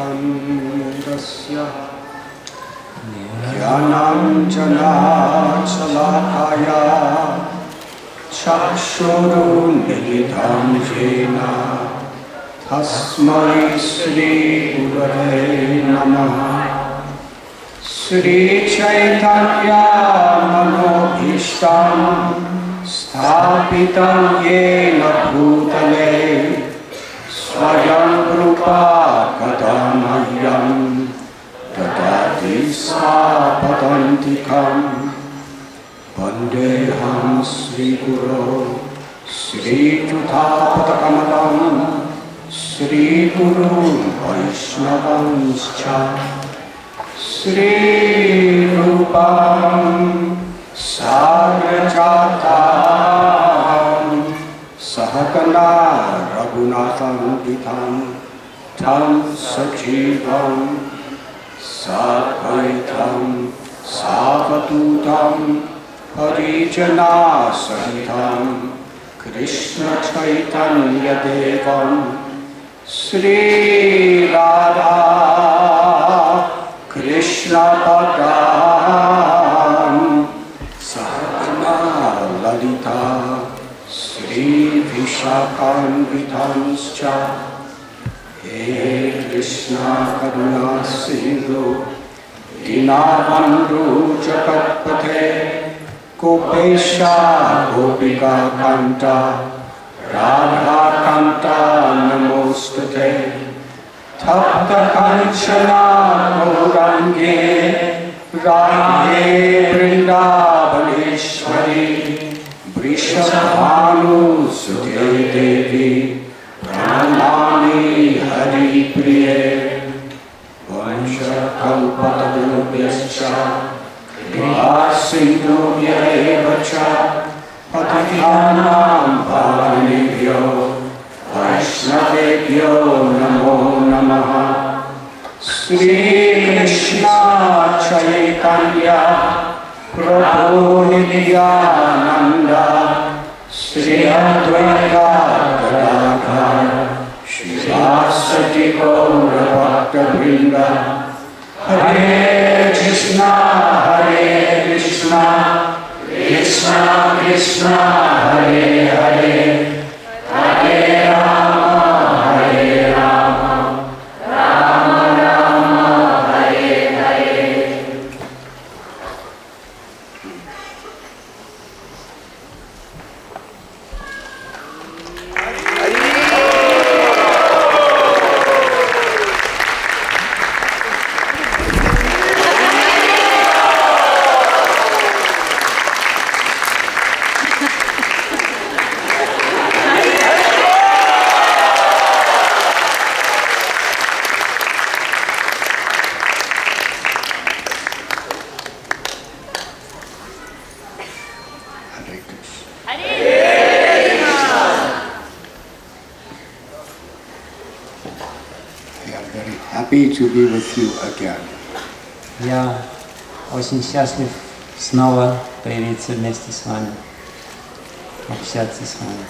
Satyamirasya Jnananjana Salakaya Chakshurunmilitam Jena Tasmai Sri Gurave Namaha Sri Chaitanya Manobhishtam Sthapitam Yena Bhutale Swayam Rupa Kadamahyam Dadati Svapadantikam Vandeham Sri Guru Sri Jutapatakamadam Sri Guru Vaishnavanscha Sri Rupam Sagrajatam Sahakana Raghunatham Vitam Tam Sajivam Sadvaitam Savadutam Harijana Sahitam Krishna Chaitanya Devam Sri Radha Krishna Padam Sahakana Lalita Sri Vishakam Vitanscha He Krishna Karuna Sindhu Dinabandhu Jagatpate Gopesha Gopika Kanta Radha Kanta Namostate Tapta Kanchana Gaurange Radhe Vrindavaneshwari Vrishabhanu Sute Devi Pranamami Hari Priye Vansha Kalpatarubhyascha Kripa Sindhubhya Evacha Patihanam Pavanebhyo Vaishnavebhyo Namo Namaha Sri Krishna Chaitanya Prabhu Nityananda Sri Advaita Gadadhar Srivasati Gaura Bhakta Vrinda Hare Krishna Krishna Krishna Hare Hare Hare Rama Rama Rama Hare Hare. To be with you again. Я очень счастлив снова появиться вместе с вами, общаться с вами.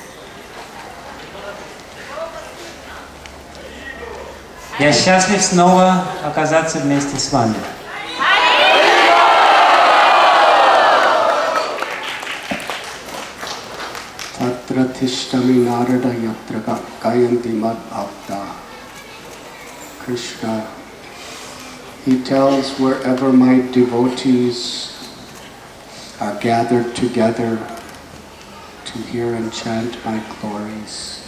Я счастлив снова оказаться вместе с вами. Tatra tishtami narada yatra gayanti mad bhakta. Krishna, he tells wherever my devotees are gathered together to hear and chant my glories,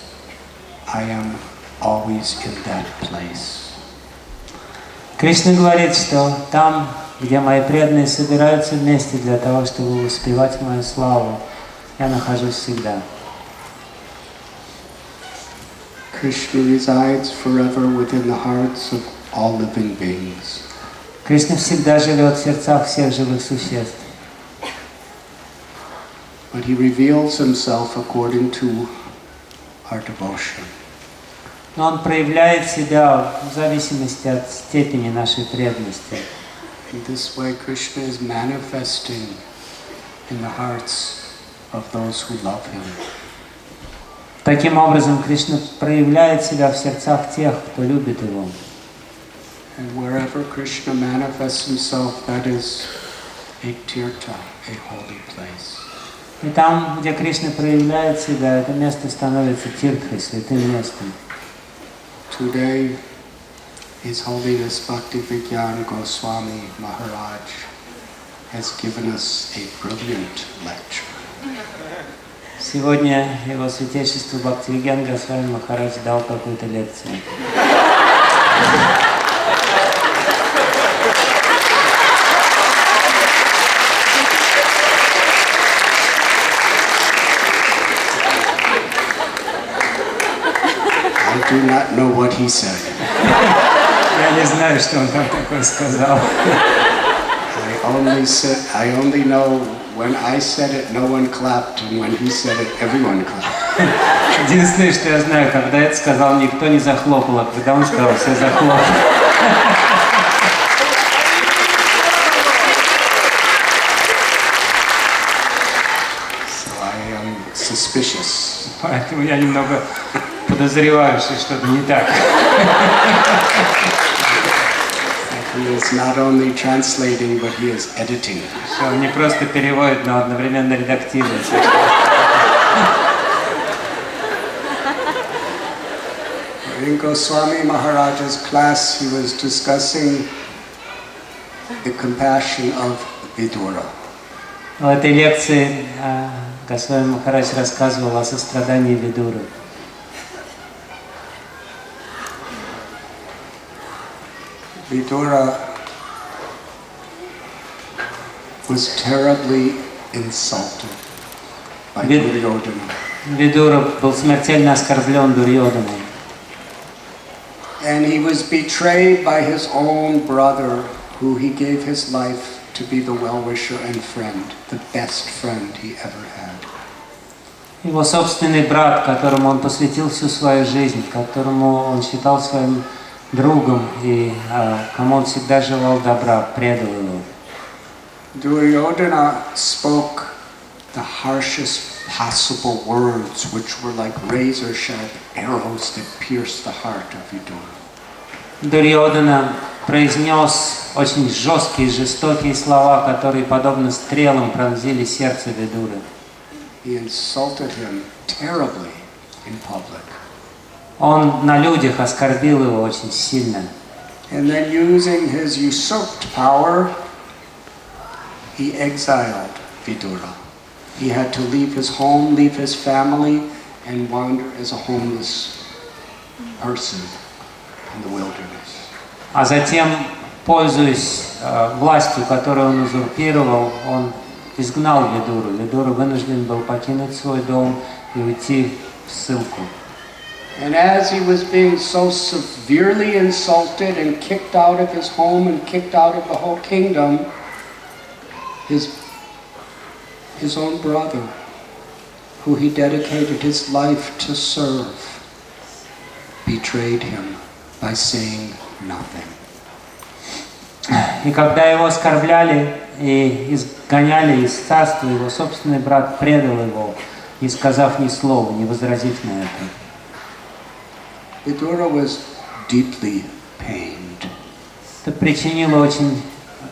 I am always in that place. Кришна говорит, что там, где мои преданные собираются вместе для того, чтобы воспевать мою славу, я нахожусь всегда. Krishna resides forever within the hearts of all living beings. Кришна всегда живет в сердцах всех живых существ. But he reveals himself according to our devotion. Но он проявляет себя в зависимости от степени нашей преданности. In this way, Krishna is manifesting in the hearts of those who love him. Таким образом, Кришна проявляет себя в сердцах тех, кто любит его. And wherever Krishna manifests himself, that is a tirtha, a holy place. И там, где Кришна проявляет себя, это место становится тиртхой, святым местом. Today, His Holiness Bhaktivigyan Goswami Maharaj has given us a brilliant lecture. Сегодня его святейшество Бхактивигьян Госвами Махарадж дал какую-то лекцию. I do not know what he said. Я не знаю, что он там такое сказал. I only know when I said it, no one clapped, and when he said it, everyone clapped. Единственное, что я знаю, когда это сказал, никто не захлопал, а когда он сказал, все захлопали. So I am suspicious. Поэтому я немного подозреваю, что что-то не так. He is not only translating, but he is editing. Что он не просто переводит, но одновременно редактирует. In Goswami Maharaj's class, he was discussing the compassion of Vidura. В этой лекции Госвами Махарадж рассказывал о сострадании Видуры. Vidura was terribly insulted by Duryodhana. Видура был смертельно оскорблен Дурьодhaной. And he was betrayed by his own brother, who he gave his life to be the well-wisher and friend, the best friend he ever had. Его собственный брат, которому он посвятил всю свою жизнь, которому он считал своим другом и кому он всегда желал добра, предал его. Duryodhana spoke the harshest possible words, which were like razor-sharp arrows that pierced the heart of Vidura. Дурьодхана произнес очень жесткие, жестокие слова, которые, подобно стрелам, пронзили сердце Видуры. He insulted him terribly in public. Он на людях оскорбил его очень сильно. And then, using his usurped power, he exiled Vidura. He had to leave his home, leave his family, and wander as a homeless person in the wilderness. А затем, пользуясь властью, которую он узурпировал, он изгнал Видуру. Видура вынужден был покинуть свой дом и уйти в ссылку. And as he was being so severely insulted and kicked out of his home and kicked out of the whole kingdom, his own brother, who he dedicated his life to serve, betrayed him by saying nothing. И когда его оскорбляли и изгоняли из царства, его собственный брат предал его, не сказав ни слова, не возразив на это. Vidura was deeply pained. Это причинило очень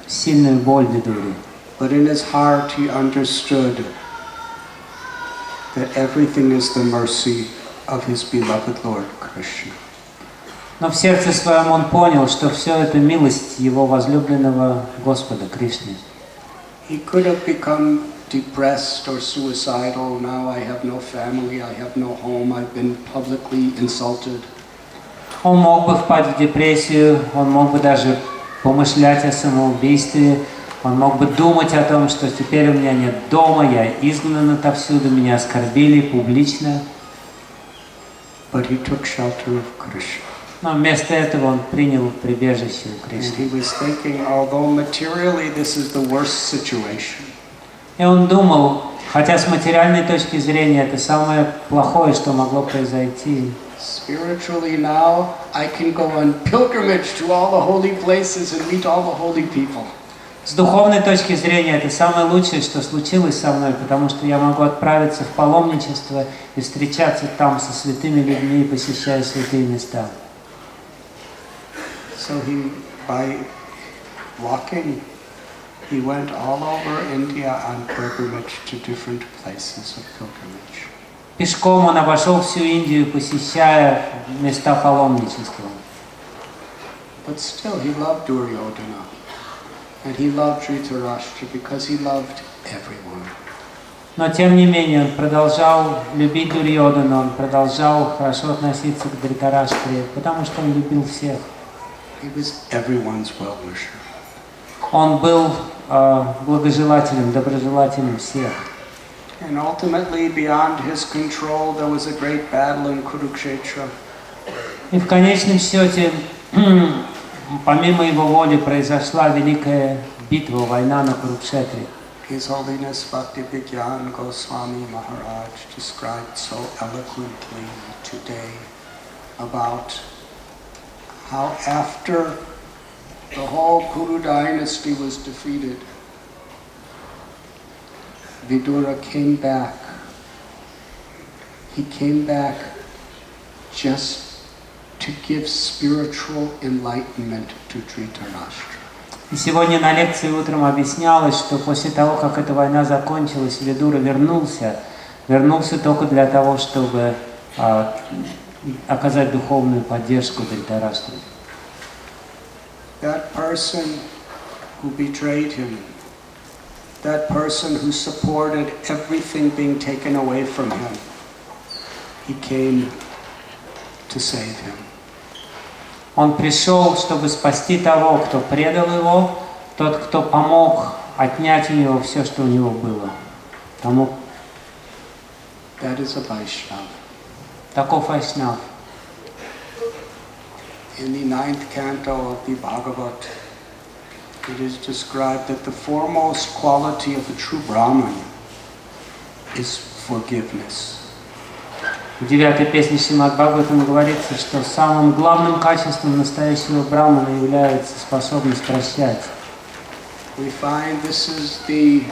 сильную боль Видуре. But in his heart he understood that everything is the mercy of his beloved Lord Krishna. Но в сердце своем он понял, что все это милость его возлюбленного Господа Кришны. He could have become depressed or suicidal. Now I have no family, I have no home, I've been publicly insulted. Он мог бы впасть в депрессию, он мог бы даже помышлять о самоубийстве, он мог бы думать о том, что теперь у меня нет дома, я изгнан отовсюду, меня оскорбили публично. But he took shelter of Krishna. Но вместо этого он принял прибежище у Кришны. And he was thinking, although materially this is the worst situation, И он думал, хотя с материальной точки зрения это самое плохое, что могло произойти, spiritually now I can go on pilgrimage to all the holy places and meet all the holy people. с духовной точки зрения это самое лучшее, что случилось со мной, потому что я могу отправиться в паломничество и встречаться там со святыми людьми, посещая святые места. So he by walking, he went all over India on pilgrimage to different places of pilgrimage. Пешком он обошел всю Индию, посещая места паломничества. But still he loved Duryodhana, and he loved Dhritarashtra because he loved everyone. Но тем не менее он продолжал любить Дурьодана, он продолжал хорошо относиться к Дритараштре, потому что он любил всех. He was everyone's well-wisher. Он был благожелателем, доброжелателем всех. And ultimately, beyond his control, there was a great battle in Kurukshetra. И в конечном счете, помимо его воли, произошла великая битва, война на Курукшетре. His Holiness Bhakti-Vigyan Goswami Maharaj described so eloquently today about how after the whole Kuru dynasty was defeated, Vidura came back. He came back just to give spiritual enlightenment to Dhritarashtra. И сегодня на лекции утром объяснялось, что после того, как эта война закончилась, Видура вернулся только для того, чтобы оказать духовную поддержку Дритараштре. That person who betrayed him, that person who supported everything being taken away from him, he came to save him. Он пришел, чтобы спасти того, кто предал его, тот, кто помог отнять у него все, что у него было. Тому... That is a Vaishnava. Таков Вайшнав. In the 9th canto of the Bhagavad, it is described that the foremost quality of a true Brahman is forgiveness. В 9-й песне Шримад Бхагаватам говорится, что самым главным качеством настоящего брамана является способность прощать. We find this is the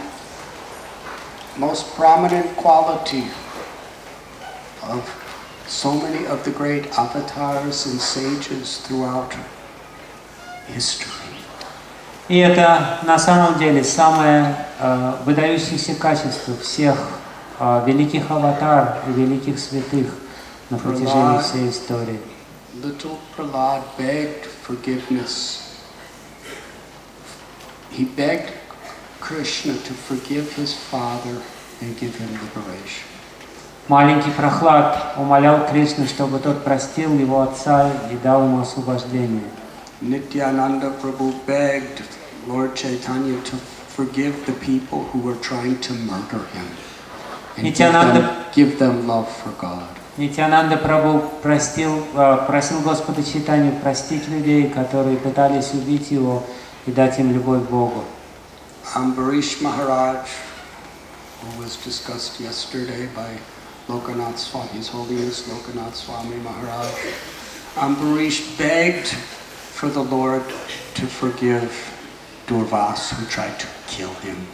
most prominent quality of so many of the great avatars and sages throughout history. И это на самом деле самое выдающееся качество всех великих аватар и великих святых на протяжении всей истории. Little Prahlad begged forgiveness. He begged Krishna to forgive his father and give him liberation. Маленький Прохлад умолял Кришну, чтобы тот простил его отца и дал ему освобождение. Nityananda Prabhu begged Lord Chaitanya to forgive the people who were trying to murder him and give them love for God. Нитянанда Прабху просил Господа Чайтанью простить людей, которые пытались убить его и дать им любовь к Богу. Ambarish Maharaj, who was discussed yesterday by Lokanath Swami, His Holiness Lokanath Swami Maharaj, Ambarish begged for the Lord to forgive Durvas, who tried to kill him.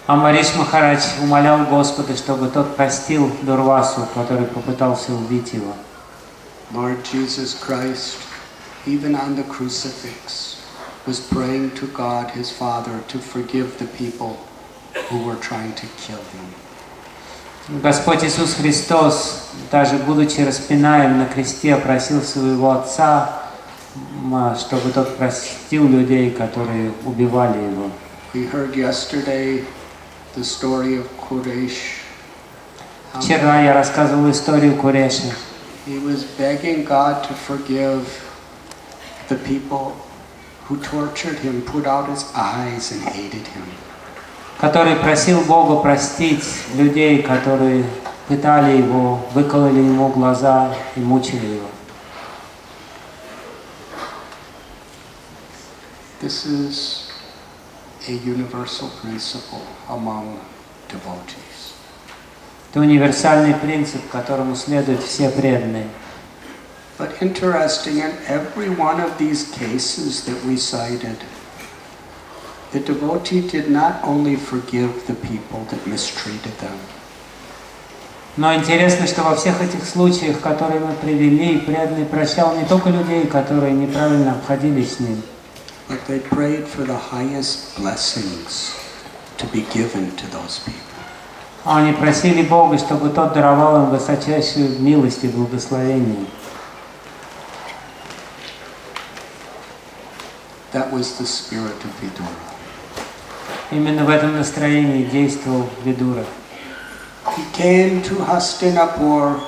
Амбариш Махарадж умолял Господа, чтобы тот простил Дурвасу, который попытался убить его. Lord Jesus Christ, even on the crucifix, was praying to God, his Father, to forgive the people who were trying to kill him. Господь Иисус Христос, даже будучи распинаем на кресте, просил своего Отца, чтобы тот простил людей, которые убивали его. We heard yesterday the story of Quresh. Вчера я рассказывал историю Куреша. He was begging God to forgive the people who tortured him, put out his eyes and hated him. Который просил Бога простить людей, которые пытали его, выкололи ему глаза и мучили его. This is a universal principle among devotees. Это универсальный принцип, которому следуют все преданные. But interesting, in every one of these cases that we cited, the devotee did not only forgive the people that mistreated them. Но интересно, что во всех этих случаях, которые мы привели, преданный прощал не только людей, которые неправильно обходились с ним, but they prayed for the highest blessings to be given to those people. Они просили Бога, чтобы тот даровал им высочайшую милость и благословение. That was the spirit of Vidura. Именно в этом настроении действовал Видура. He came to Hastinapur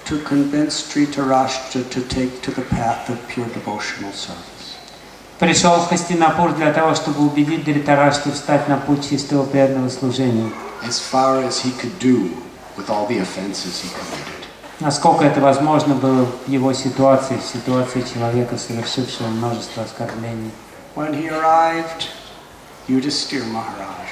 to convince Dhritarashtra to take to the path of pure devotional service. Пришел в Хастинапур для того, чтобы убедить Дритарашту встать на путь чистого преданного служения. As far as he could do with all the offenses he committed. Насколько это возможно было в его ситуации, в ситуации человека, совершившего множество оскорблений. When he arrived, Yudhisthira Maharaj,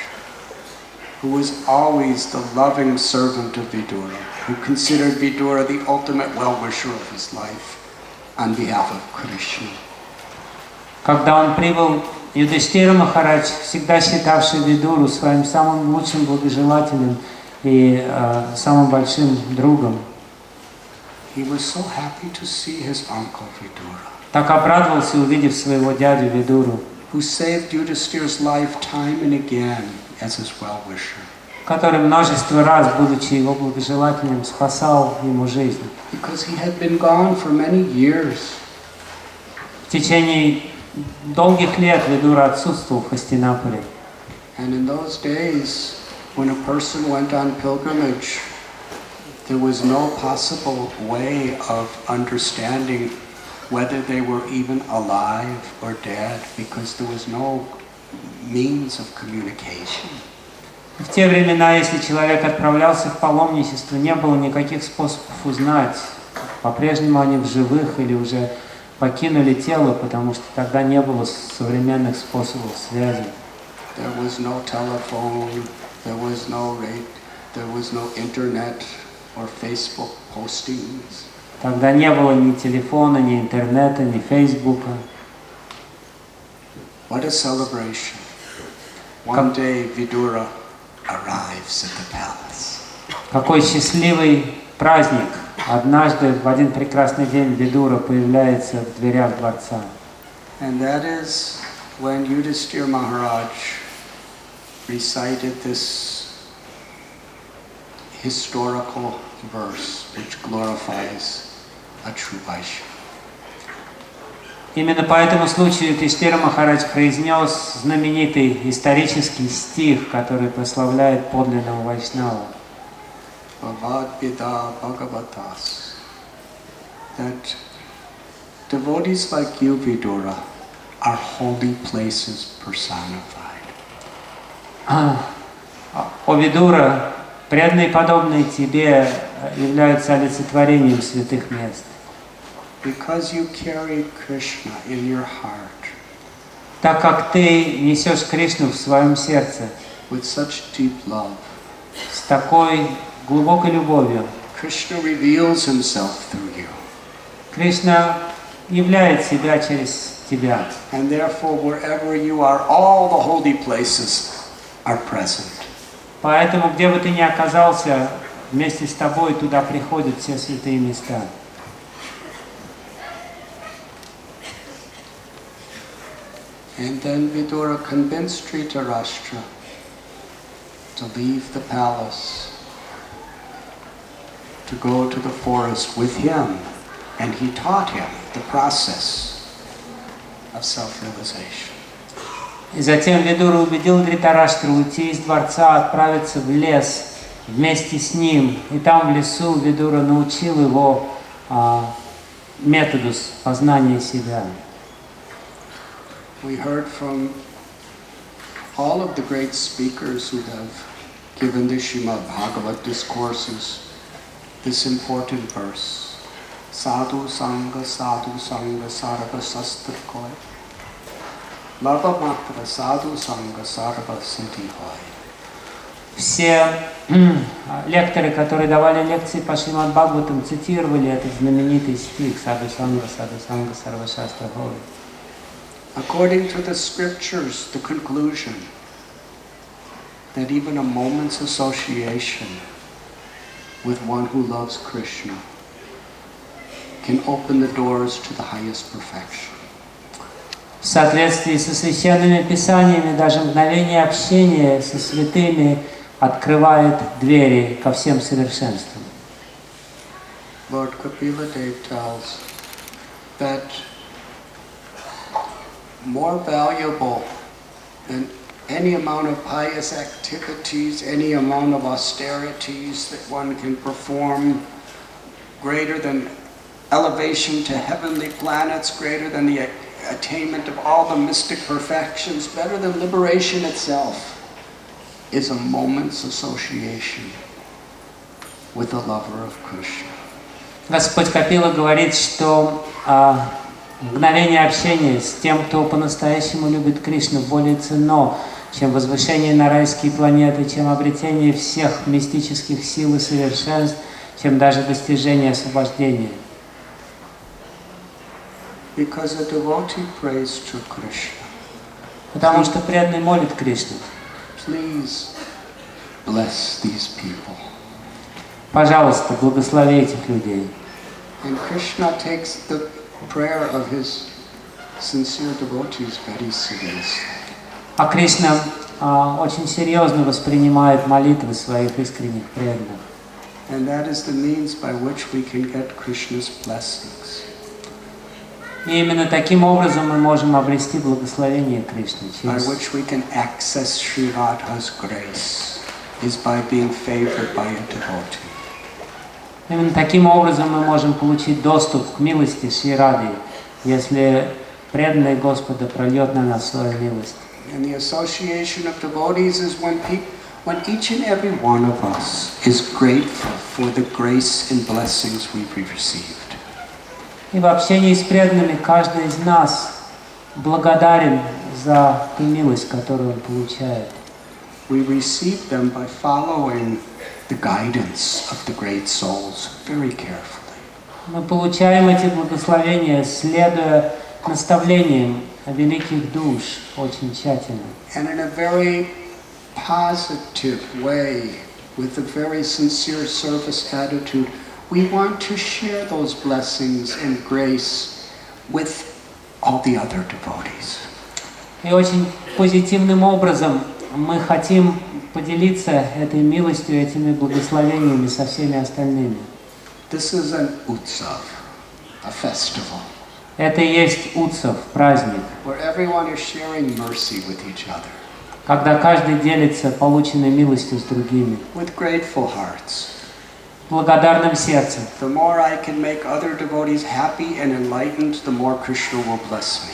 who was always the loving servant of Vidura, who considered Vidura the ultimate well-wisher of his life on behalf of Krishna. Когда он прибыл, Юдхиштира Махарадж, всегда считавший Видуру своим самым лучшим благожелателем и самым большим другом, He was so happy to see his uncle Vidura, так обрадовался, увидев своего дядю Видуру, who saved Yudhishthira's life time and again as his well-wisher. который множество раз, будучи его благожелателем, спасал ему жизнь. Because he had been gone for many years. В течение долгих лет Видура отсутствовал в Хастинапуре. And in those days, when a person went on pilgrimage, there was no possible way of understanding whether they were even alive or dead, because there was no means of communication. В те времена, если человек отправлялся в паломничество, не было никаких способов узнать, по-прежнему они в живых или уже покинули тело, потому что тогда не было современных способов связи. There was no telephone, there was no internet or Facebook postings. Тогда не было ни телефона, ни интернета, ни Фейсбука. What a celebration. One day Vidura arrives at the palace. Какой счастливый праздник! Однажды, в один прекрасный день, Видура появляется в дверях дворца. And that is when Yudhisthira Maharaj recited this historical verse which glorifies a true Vaishnava. Именно по этому случаю Юдхиштира Махарадж произнес знаменитый исторический стих, который прославляет подлинного Вайшнава. Bhagavad-gita Bhagavatas, that devotees like you, Vidura, are holy places personified. О Видура, преданные, подобные тебе, являются олицетворением святых мест. Because you carry Krishna in your heart. Так как ты несешь Кришну в своем сердце, with such deep love, с такой глубокой любовью, Krishna reveals himself through you. Кришна являет себя через тебя. And therefore, wherever you are, all the holy places are present. Поэтому, где бы ты ни оказался, вместе с тобой туда приходят все святые места. And then Vidura convinced Dhritarashtra to leave the palace, to go to the forest with him, and he taught him the process of self-realization. И затем Видура убедил Дритараштру уйти из дворца, отправиться в лес вместе с ним. И там в лесу Видура научил его методу познания себя. We heard from all of the great speakers who have given the Srimad Bhagavat discourses this important verse. Sadhu Sangha Sarva Sastra Koi. Lava Matra Sadhu Sangha Sarva Siddhi Hoy. Все лекторы, которые давали лекции по Шримад Бхагаватам, цитировали этот знаменитый стих Саду Санга Сарва Шастра Хой. According to the scriptures, the conclusion that even a moment's association with one who loves Krishna can open the doors to the highest perfection. В соответствии со священными писаниями, даже мгновение общения со святыми открывает двери ко всем совершенствам. Lord Kapila Dev tells that more valuable than any amount of pious activities, any amount of austerities that one can perform, greater than elevation to heavenly planets, greater than the attainment of all the mystic perfections, better than liberation itself, is a moment's association with the lover of Krishna. Господь Капила говорит, что мгновение общения с тем, кто по-настоящему любит Кришну, более ценно, чем возвышение на райские планеты, чем обретение всех мистических сил и совершенств, чем даже достижение освобождения. Because a devotee prays to Krishna. Потому что преданный молит Кришну. Please bless these people. Пожалуйста, благослови этих людей. And Krishna takes the prayer of his sincere devotees very seriously. А Кришна очень серьезно воспринимает молитвы своих искренних преданных. And that is the means by which we can get Krishna's blessings. И именно таким образом мы можем обрести благословение Кришны. By which we can access Sri Radha's grace is by being favored by a devotee. Именно таким образом мы можем получить доступ к милости Шри Рады, если преданный Господа прольет на нас свою милость. And the association of devotees is when each and every one of us is grateful for the grace and blessings we've received. И в общении с преданными каждый из нас благодарен за ту милость, которую он получает. We receive them by following the guidance of the great souls very carefully. Мы получаем эти благословения, следуя наставлениям великих душ очень тщательно. And in a very positive way, with a very sincere service attitude, we want to share those blessings and grace with all the other devotees. И очень позитивным образом мы хотим поделиться этой милостью, этими благословениями со всеми остальными. This is an utsav, a festival. Это и есть утсав, праздник, Where everyone is sharing mercy with each other. когда каждый делится полученной милостью с другими. With grateful hearts. Благодарным сердцем. The more I can make other devotees happy and enlightened, the more Krishna will bless me.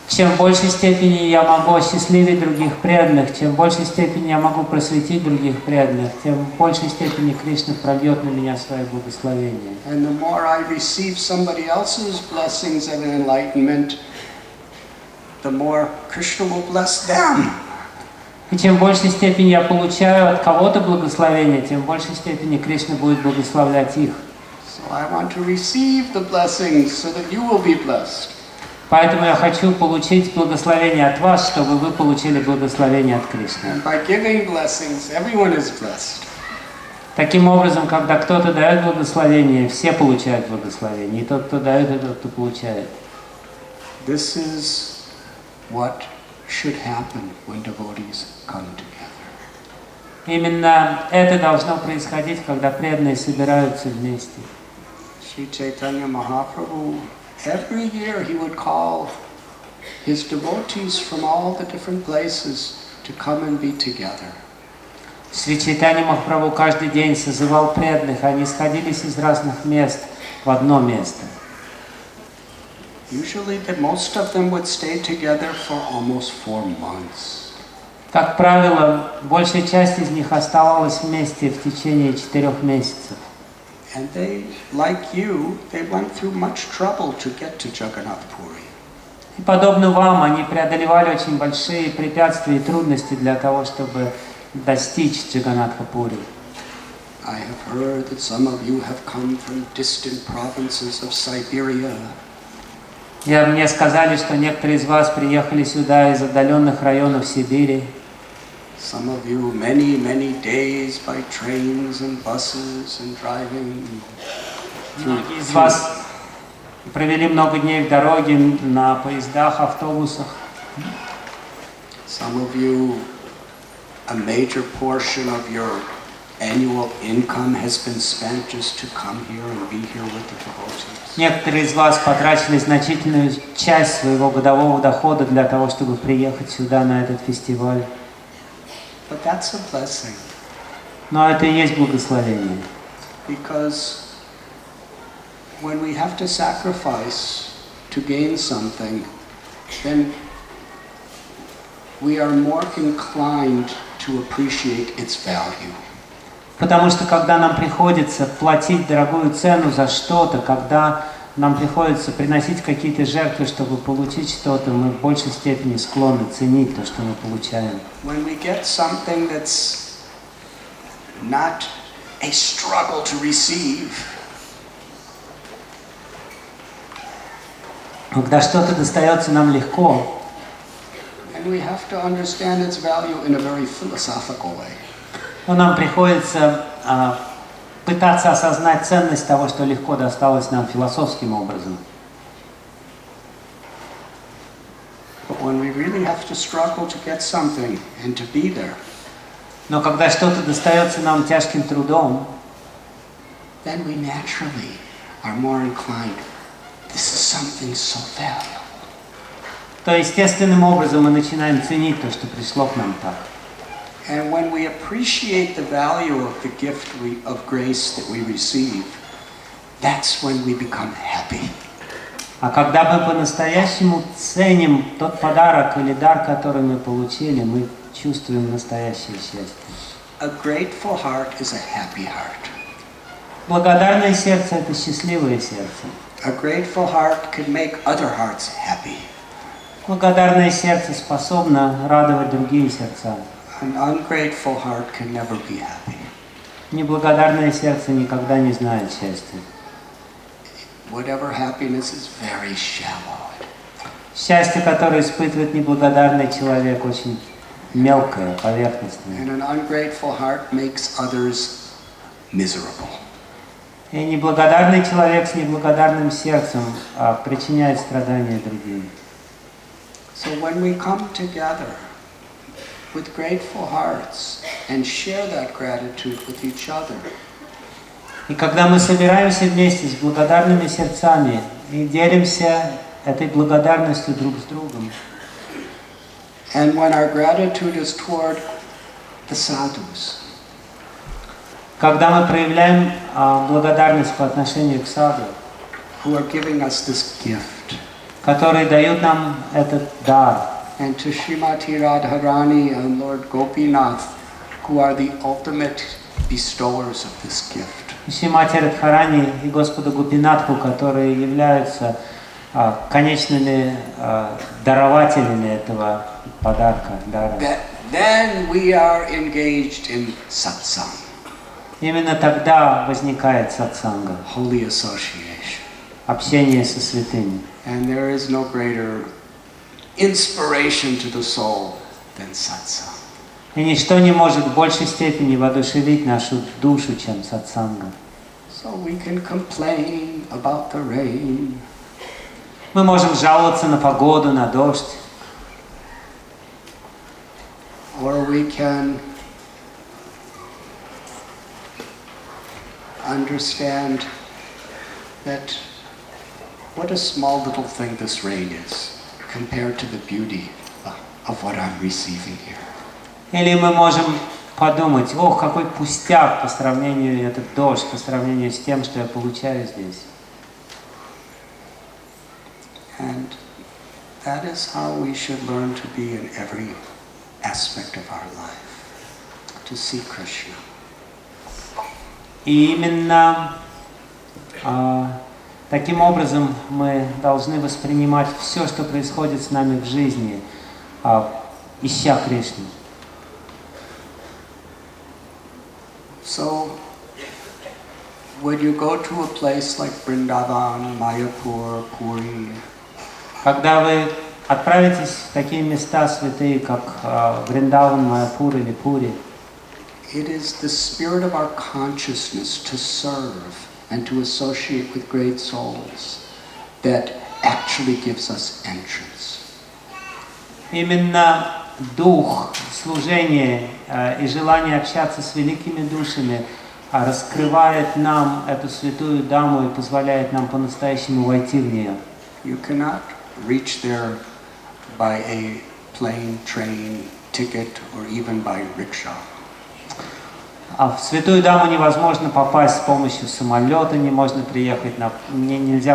Чем в большей степени я могу осчастливить других преданных, чем в большей степени я могу просветить других преданных, тем в большей степени Кришна прольет на меня свое благословение. And the more I receive somebody else's blessings and enlightenment, the more Krishna will bless them. И чем в большей степени я получаю от кого-то благословение, тем в большей степени Кришна будет благословлять их. So I want to receive the blessings so that you will be blessed. Поэтому я хочу получить благословение от вас, чтобы вы получили благословение от Кришны. And by giving blessings, everyone is blessed. Таким образом, когда кто-то дает благословение, все получают благословение. И тот, кто дает, и тот, кто получает. This is what should happen when devotees come together. Именно это должно происходить, когда преданные собираются вместе. Sri Chaitanya Mahaprabhu, every year he would call his devotees from all the different places to come and be together. Шри Чайтанья Махапрабху каждый день созывал преданных, они сходились из разных мест в одно место. Usually, most of them would stay together for almost 4 months. Как правило, большая часть из них оставалась вместе в течение 4 месяцев. And they, like you, they went through much trouble to get to Jagannath Puri. И подобно вам, они преодолевали очень большие препятствия и трудности для того, чтобы достичь Джаганнатха-пури. I have heard that some of you have come from distant provinces of Siberia. Мне сказали, что некоторые из вас приехали сюда из отдаленных районов Сибири. Some of you many, many days by trains and buses and driving. провели много дней в дороге, на поездах, автобусах. Some of you, a major portion of your annual income has been spent just to come here and be here with the devotees. Некоторые из вас потратили значительную часть своего годового дохода для того, чтобы приехать сюда на этот фестиваль. But that's a blessing. Но это и есть благословение. Because when we have to sacrifice to gain something, then we are more inclined to appreciate its value. Потому что когда нам приходится платить дорогую цену за что-то, когда нам приходится приносить какие-то жертвы, чтобы получить что-то, мы в большей степени склонны ценить то, что мы получаем. When we get something that's not a struggle to receive, Когда что-то достается нам легко, and we have to understand its value in a very philosophical way. но нам приходится пытаться осознать ценность того, что легко досталось нам философским образом. But when we really have to struggle to get something and to be there, Но когда что-то достается нам тяжким трудом, then we naturally are more inclined, this is something so valuable. то естественным образом мы начинаем ценить то, что пришло к нам так. And when we appreciate the value of the gift of grace that we receive, that's when we become happy. А когда мы по-настоящему ценим тот подарок или дар, который мы получили, мы чувствуем настоящее счастье. A grateful heart is a happy heart. Благодарное сердце – это счастливое сердце. A grateful heart can make other hearts happy. Благодарное сердце способно радовать другие сердца. An ungrateful heart can never be happy. Неблагодарное сердце никогда не знает счастья. Whatever happiness is very shallow. Счастье, которое испытывает неблагодарный человек, очень мелкое, поверхностное. And an ungrateful heart makes others miserable. И неблагодарный человек с неблагодарным сердцем причиняет страдания другим. So when we come together with grateful hearts and share that gratitude with each other, И когда мы собираемся вместе с благодарными сердцами и делимся этой благодарностью друг с другом, and when our gratitude is toward the sadhus, когда мы проявляем благодарность по отношению к саду, who are giving us this gift, которые дают нам этот дар, and to Srimati Radharani and Lord Gopinath, who are the ultimate bestowers of this gift. Шримати Радхарани и Господу Гопинатху, которые являются конечными дарователями этого подарка, дара. Then we are engaged in satsang, Именно тогда возникает сатсанга, holy association. общение со святыми. And there is no greater inspiration to the soul than satsang. И ничто не может в большей степени воодушевить нашу душу, чем сатсанга. So we can complain about the rain. Мы можем жаловаться на погоду, на дождь. Or we can understand that what a small little thing this rain is compared to the beauty of what I'm receiving here. Или мы можем подумать, ох, какой пустяк по сравнению, этот дождь, по сравнению с тем, что я получаю здесь. And that is how we should learn to be in every aspect of our life, to see Krishna. И именно таким образом мы должны воспринимать все, что происходит с нами в жизни, ища Кришну. So, when you go to a place like Vrindavan, Mayapur, Puri, Когда вы отправитесь в такие места святые, как Вриндаван, Майяпур или Пури, it is the spirit of our consciousness to serve and to associate with great souls that actually gives us entrance. Именно дух служения и желание общаться с великими душами раскрывает нам эту святую даму и позволяет нам по-настоящему войти в нее. You cannot reach there by a plane, train, ticket, or even by rickshaw. А в святую даму невозможно попасть с помощью самолета, нельзя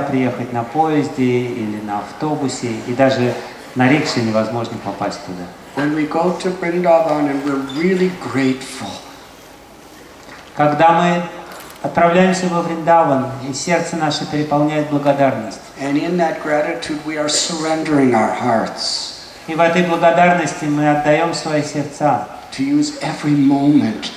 приехать на поезде или на автобусе, и даже на рикше невозможно попасть туда. When we go to Vrindavan and we're really grateful, когда мы отправляемся во Вриндаван, и сердце наше переполняет благодарность. and in that gratitude we are surrendering our hearts И в этой благодарности мы отдаем свои сердца, to use every moment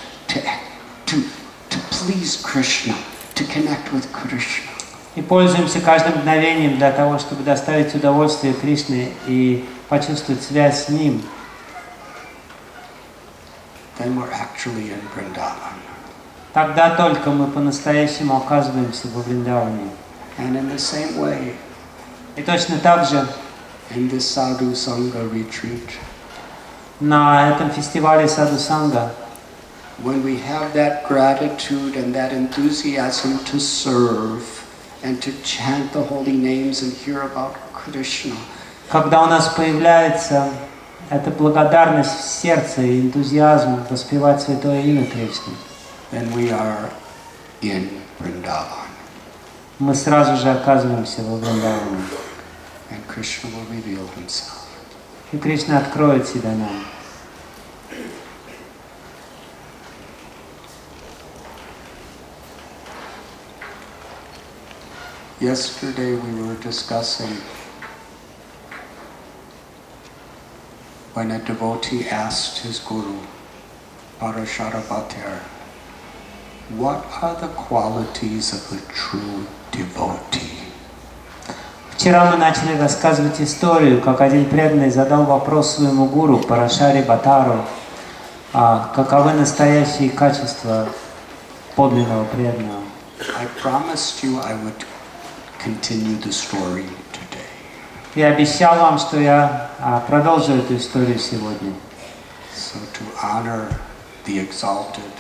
to please Krishna, to connect with Krishna. и пользуемся каждым мгновением для того, чтобы доставить удовольствие Кришне и почувствовать связь с Ним. Then we're actually in Vrindavan. Тогда только мы по-настоящему оказываемся во Вриндаване. And in the same way, И точно так же in this Sadhu Sangha retreat, на этом фестивале Садху-санга, when we have that gratitude and that enthusiasm to serve and to chant the holy names and hear about Krishna, когда у нас появляется эта благодарность в сердце и энтузиазм воспевать святое имя Кришны, then we are in Vrindavan. мы сразу же оказываемся во Вриндаване. And Krishna will reveal himself. И Кришна откроет себя нам. Yesterday we were discussing when a devotee asked his guru, Parasharabhatyar, what are the qualities of a true devotee? Вчера мы начали рассказывать историю, как один преданный задал вопрос своему гуру Парашари Бхаттару, каковы настоящие качества подлинного преданного. I promised you I would continue the story today. Я обещал вам, что я продолжу эту историю сегодня. So to honor the exalted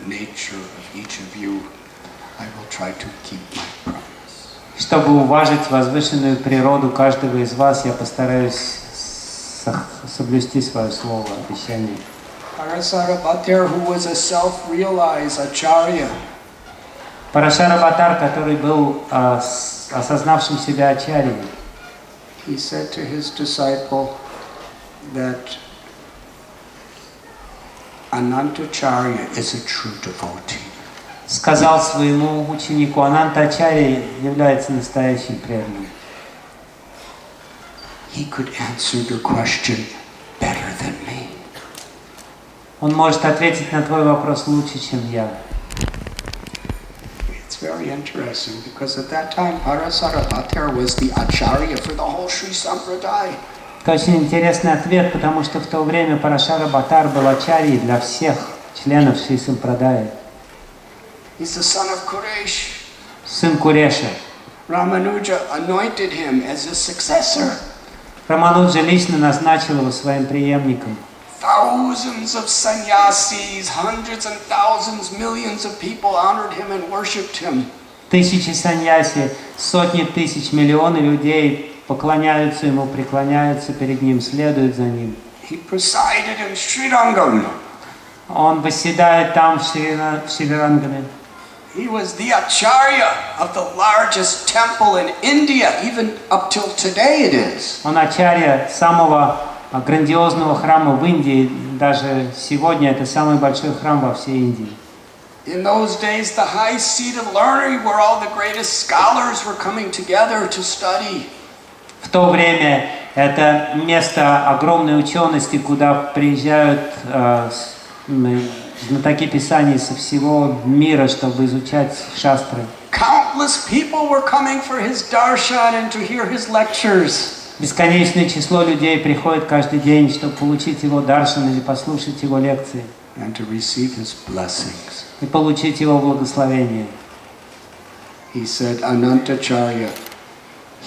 nature of each of you, I will try to keep my promise. Чтобы уважить возвышенную природу каждого из вас, я постараюсь соблюсти свое слово, обещание. Parasharabhatyar, who was a self-realized acharya, Парашара Бхаттар, который был осознавшим себя ачарьей, he said to his disciple that Anantacharya is a true devotee. сказал своему ученику: Анантачарья является настоящим преданным. He could answer the question better than me. Он может ответить на твой вопрос лучше, чем я. It's very interesting because at that time Parasharabhatyar was the acharya for the whole Sri Sampradaya. Это очень интересный ответ, потому что в то время Парашара Бхаттар был ачарьей для всех членов Шри Сампрадаи. He's the son of Kuresh. Сын Куреша. Ramanuja anointed him as his successor. Рамануджа лично назначил его своим преемником. Thousands of sannyasis, hundreds and thousands, millions of people honored him and worshipped him. Тысячи саньяси, сотни тысяч, миллионы людей поклоняются ему, преклоняются перед ним, следуют за ним. He presided in Srirangam. Он восседает там, в Шри-Рангаме. He was the acharya of the largest temple in India, even up till today it is. Он ачарья самого грандиозного храма в Индии. Даже сегодня это самый большой храм во всей Индии. In those days, the high seat of learning, where all the greatest scholars were coming together to study. В то время это место огромной учености, куда приезжают знатоки писаний со всего мира, чтобы изучать шастры. Countless people were coming for his darshan and to hear his lectures. Бесконечное число людей приходит каждый день, чтобы получить его даршан или послушать его лекции. And to receive his blessings. И получить его благословение. He said, Anantacharya,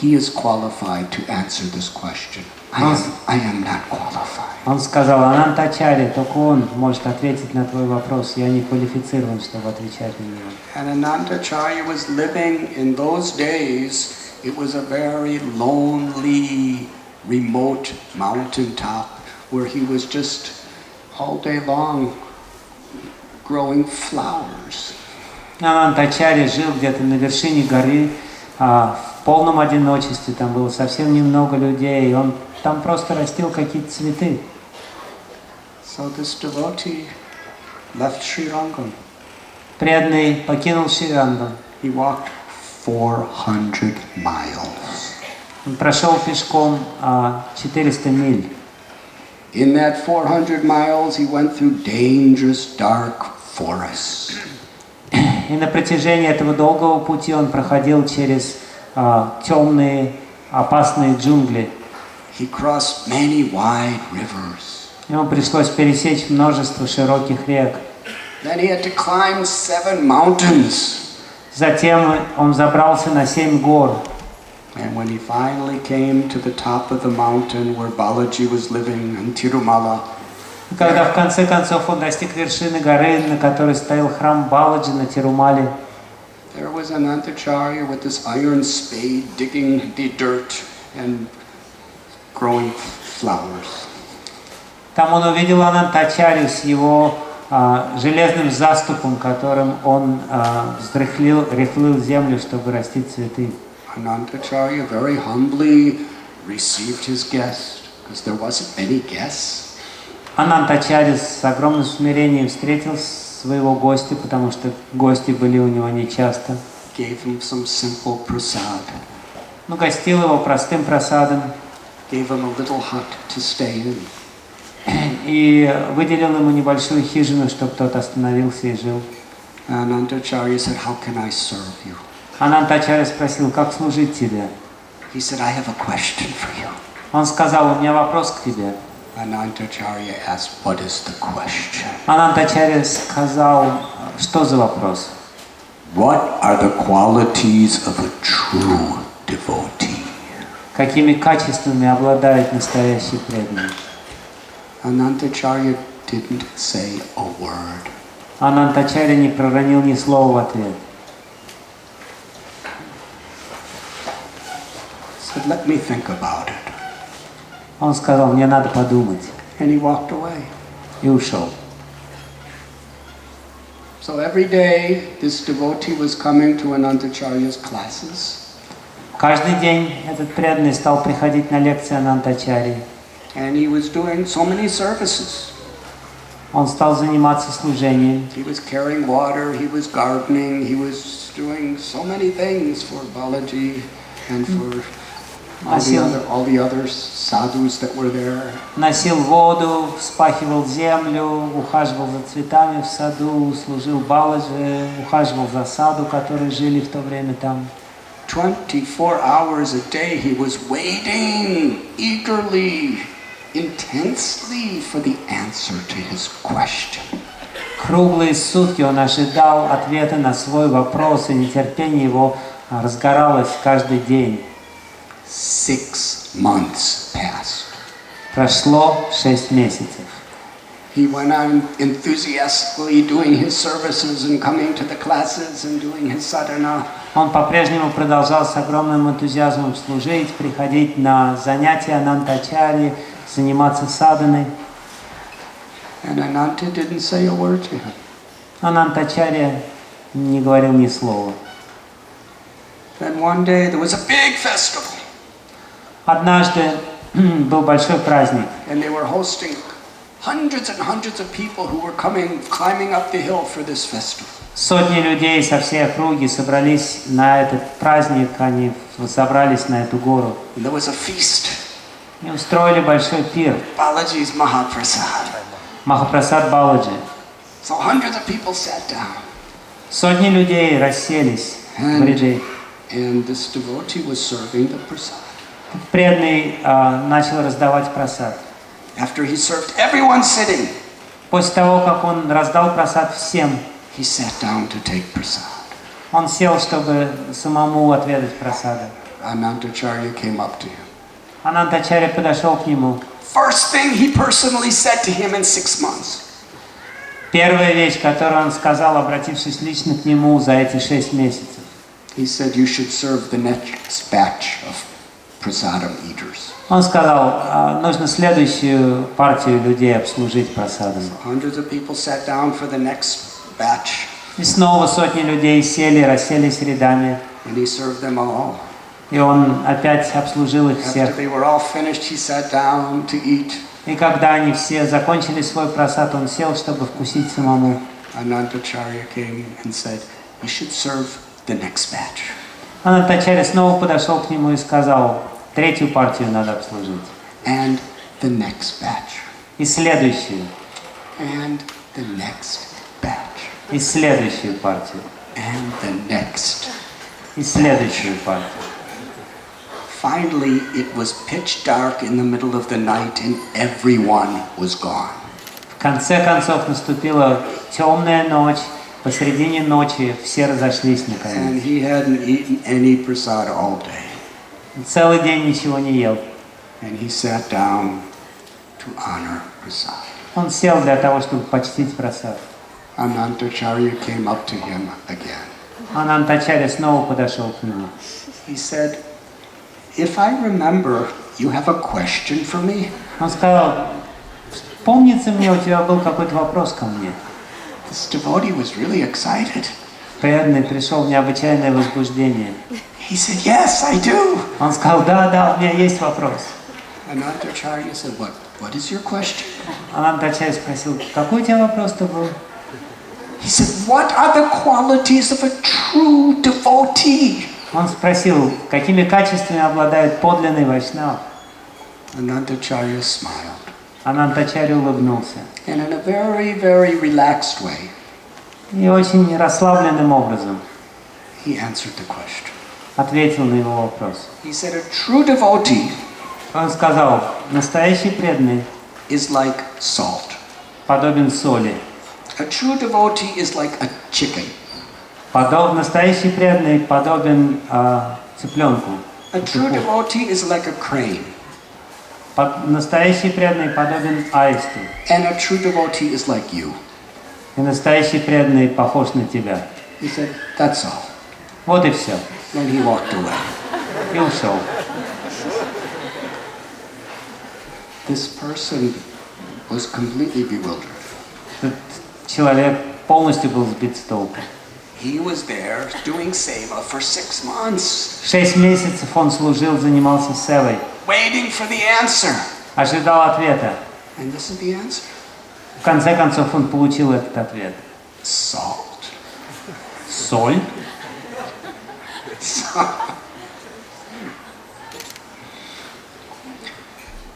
he is qualified to answer this question. I am not qualified. Он сказал: Анантачарья, только он может ответить на твой вопрос. Я не квалифицирован, чтобы отвечать на него. And Anantacharya was living in those days. It was a very lonely, remote mountaintop where he was just all day long growing flowers. Анантачарья жил где-то на вершине горы, в полном одиночестве. Там было совсем немного людей, и он там просто растил какие-то цветы. So this devotee left Sri Rangam. Преданный покинул Шри-Рангу. He walked 400 miles. Он прошел пешком 400 миль. In that 400 miles, he went through dangerous, dark forests. И на протяжении этого долгого пути он проходил через темные, опасные джунгли. He crossed many wide rivers. Ему пришлось пересечь множество широких рек. Then he had to climb 7 mountains. Затем он забрался на 7 гор. And when he finally came to the top of the mountain where Balaji was living in Tirumala, И когда в конце концов он достиг вершины горы, на которой стоял храм Баладжи на Тирумале, there was Anantacharya with this iron spade digging the dirt and growing flowers. там он увидел Анантачарью с его железным заступом, которым он рыхлил землю, чтобы растить цветы. Anantacharya very humbly received his guest because there wasn't many guests. Анантачарья с огромным смирением встретил своего гостя, потому что гости были у него нечасто. Gave him some simple prasad. Но гостил его простым просадом Gave him a little hut to stay in. и выделил ему небольшую хижину, чтобы тот остановился и жил. Anantacharya said, "How can I serve you?" Анантачарья спросил: как служить тебе? He said, "I have a question for you." Он сказал: у меня вопрос к тебе. Anantacharya asked, "What is the question?" Анантачарья сказал: что за вопрос? What are the qualities of a true devotee? Какими качествами обладает настоящий преданный? Anantacharya didn't say a word. Анантачарья не проронил ни слова в ответ. Said, "Let me think about it." Он сказал: мне надо подумать. And he walked away. И ушел. So every day this devotee was coming to Anantacharya's classes. Каждый день этот преданный стал приходить на лекции Анантачарьи. And he was doing so many services. Он стал заниматься служением. He was carrying water, he was gardening, he was doing so many things for Balaji and for all the other sadhus that were there. Носил воду, вспахивал землю, ухаживал за цветами в саду, служил Баладжи, ухаживал за саду, которые жили в то время там. 24 hours a day he was waiting eagerly, intensely for the answer to his question. Круглые сутки он ожидал ответа на свой вопрос, и нетерпение его разгоралось каждый день. 6 months passed. Прошло 6 месяцев. He went on enthusiastically doing his services and coming to the classes and doing his sadhana. Он по-прежнему продолжал с огромным энтузиазмом служить, приходить на занятия Анантачарьи, заниматься садханой. And Ananta didn't say a word to him. Анантачарья не говорил ни слова. Then one day there was a big festival. Однажды был большой праздник. And they were hosting hundreds and hundreds of people who were climbing up the hill for this festival. Сотни людей со всей округи собрались на этот праздник, они собрались на эту гору. And there was a feast. И устроили большой пир. Balaji's Mahaprasad. Махапрасад Баладжи. So hundreds of people sat down. Сотни людей расселись в ряды. And this devotee was serving the prasad. Преданный начал раздавать прасад. After he served everyone sitting, После того, как он раздал прасад всем, he sat down to take prasad. он сел, чтобы самому отведать прасада. Anantacharya came up to him. Анантачарья подошел к нему. First thing he personally said to him in 6 months. Первая вещь, которую он сказал, обратившись лично к нему за эти 6 месяцев. He said, you should serve the next batch of prasadam eaters. Он сказал, нужно следующую партию людей обслужить прасадом. Hundreds of people sat down for the next batch. И снова сотни людей сели, расселись рядами. And he served them all. И он опять обслужил их After всех. they were all finished, he sat down to eat. И когда они все закончили свой прасад, он сел, чтобы вкусить самому. Anantacharya came and said, you should serve the next batch. Анантачарья снова подошел к нему и сказал, третью партию надо обслужить. And the next batch. И следующую. And the next batch. И следующую партию. And the next. И следующую партию. Finally, it was pitch dark in the middle of the night and everyone was gone. В конце концов наступила темная ночь. Посредине ночи все разошлись наконец. And he hadn't eaten any prasad all day. Целый день ничего не ел. And he sat down to honor prasad. Он сел для того, чтобы почтить прасад. Anantacharya came up to him again. Анантачарья снова подошел к нему. He said, if I remember, you have a question for me? Он сказал, помнится мне, у тебя был какой-то вопрос ко мне. This devotee was really excited. Преданный пришел в необычайное возбуждение. He said, yes, I do. Он сказал, да, у меня есть вопрос. Anantacharya said, what is your question? Анантачарья спросил, какой у тебя вопрос-то был? He said, what are the qualities of a true devotee? Он спросил, какими качествами обладает подлинный вайшнав? Anantacharya smiled. Анантачарья улыбнулся. And in a very, very relaxed way, И очень расслабленным образом he answered the question. ответил на его вопрос. He said, a true devotee Он сказал, настоящий преданный is like salt. подобен соли. A true devotee is like a chicken. Настоящий преданный подобен цыпленку. A true devotee is like a crane. Настоящий преданный подобен аисту. And a true devotee is like you. И настоящий преданный похож на тебя. He said, that's all. Вот и все. Then he walked away. И ушел. This person was completely bewildered. Этот человек полностью был сбит с толку. He was there doing seva for 6 months, 6 месяцев он служил, занимался севой. waiting for the answer. Ожидал ответа. And this is the answer. В конце концов он получил этот ответ. Salt. Соль.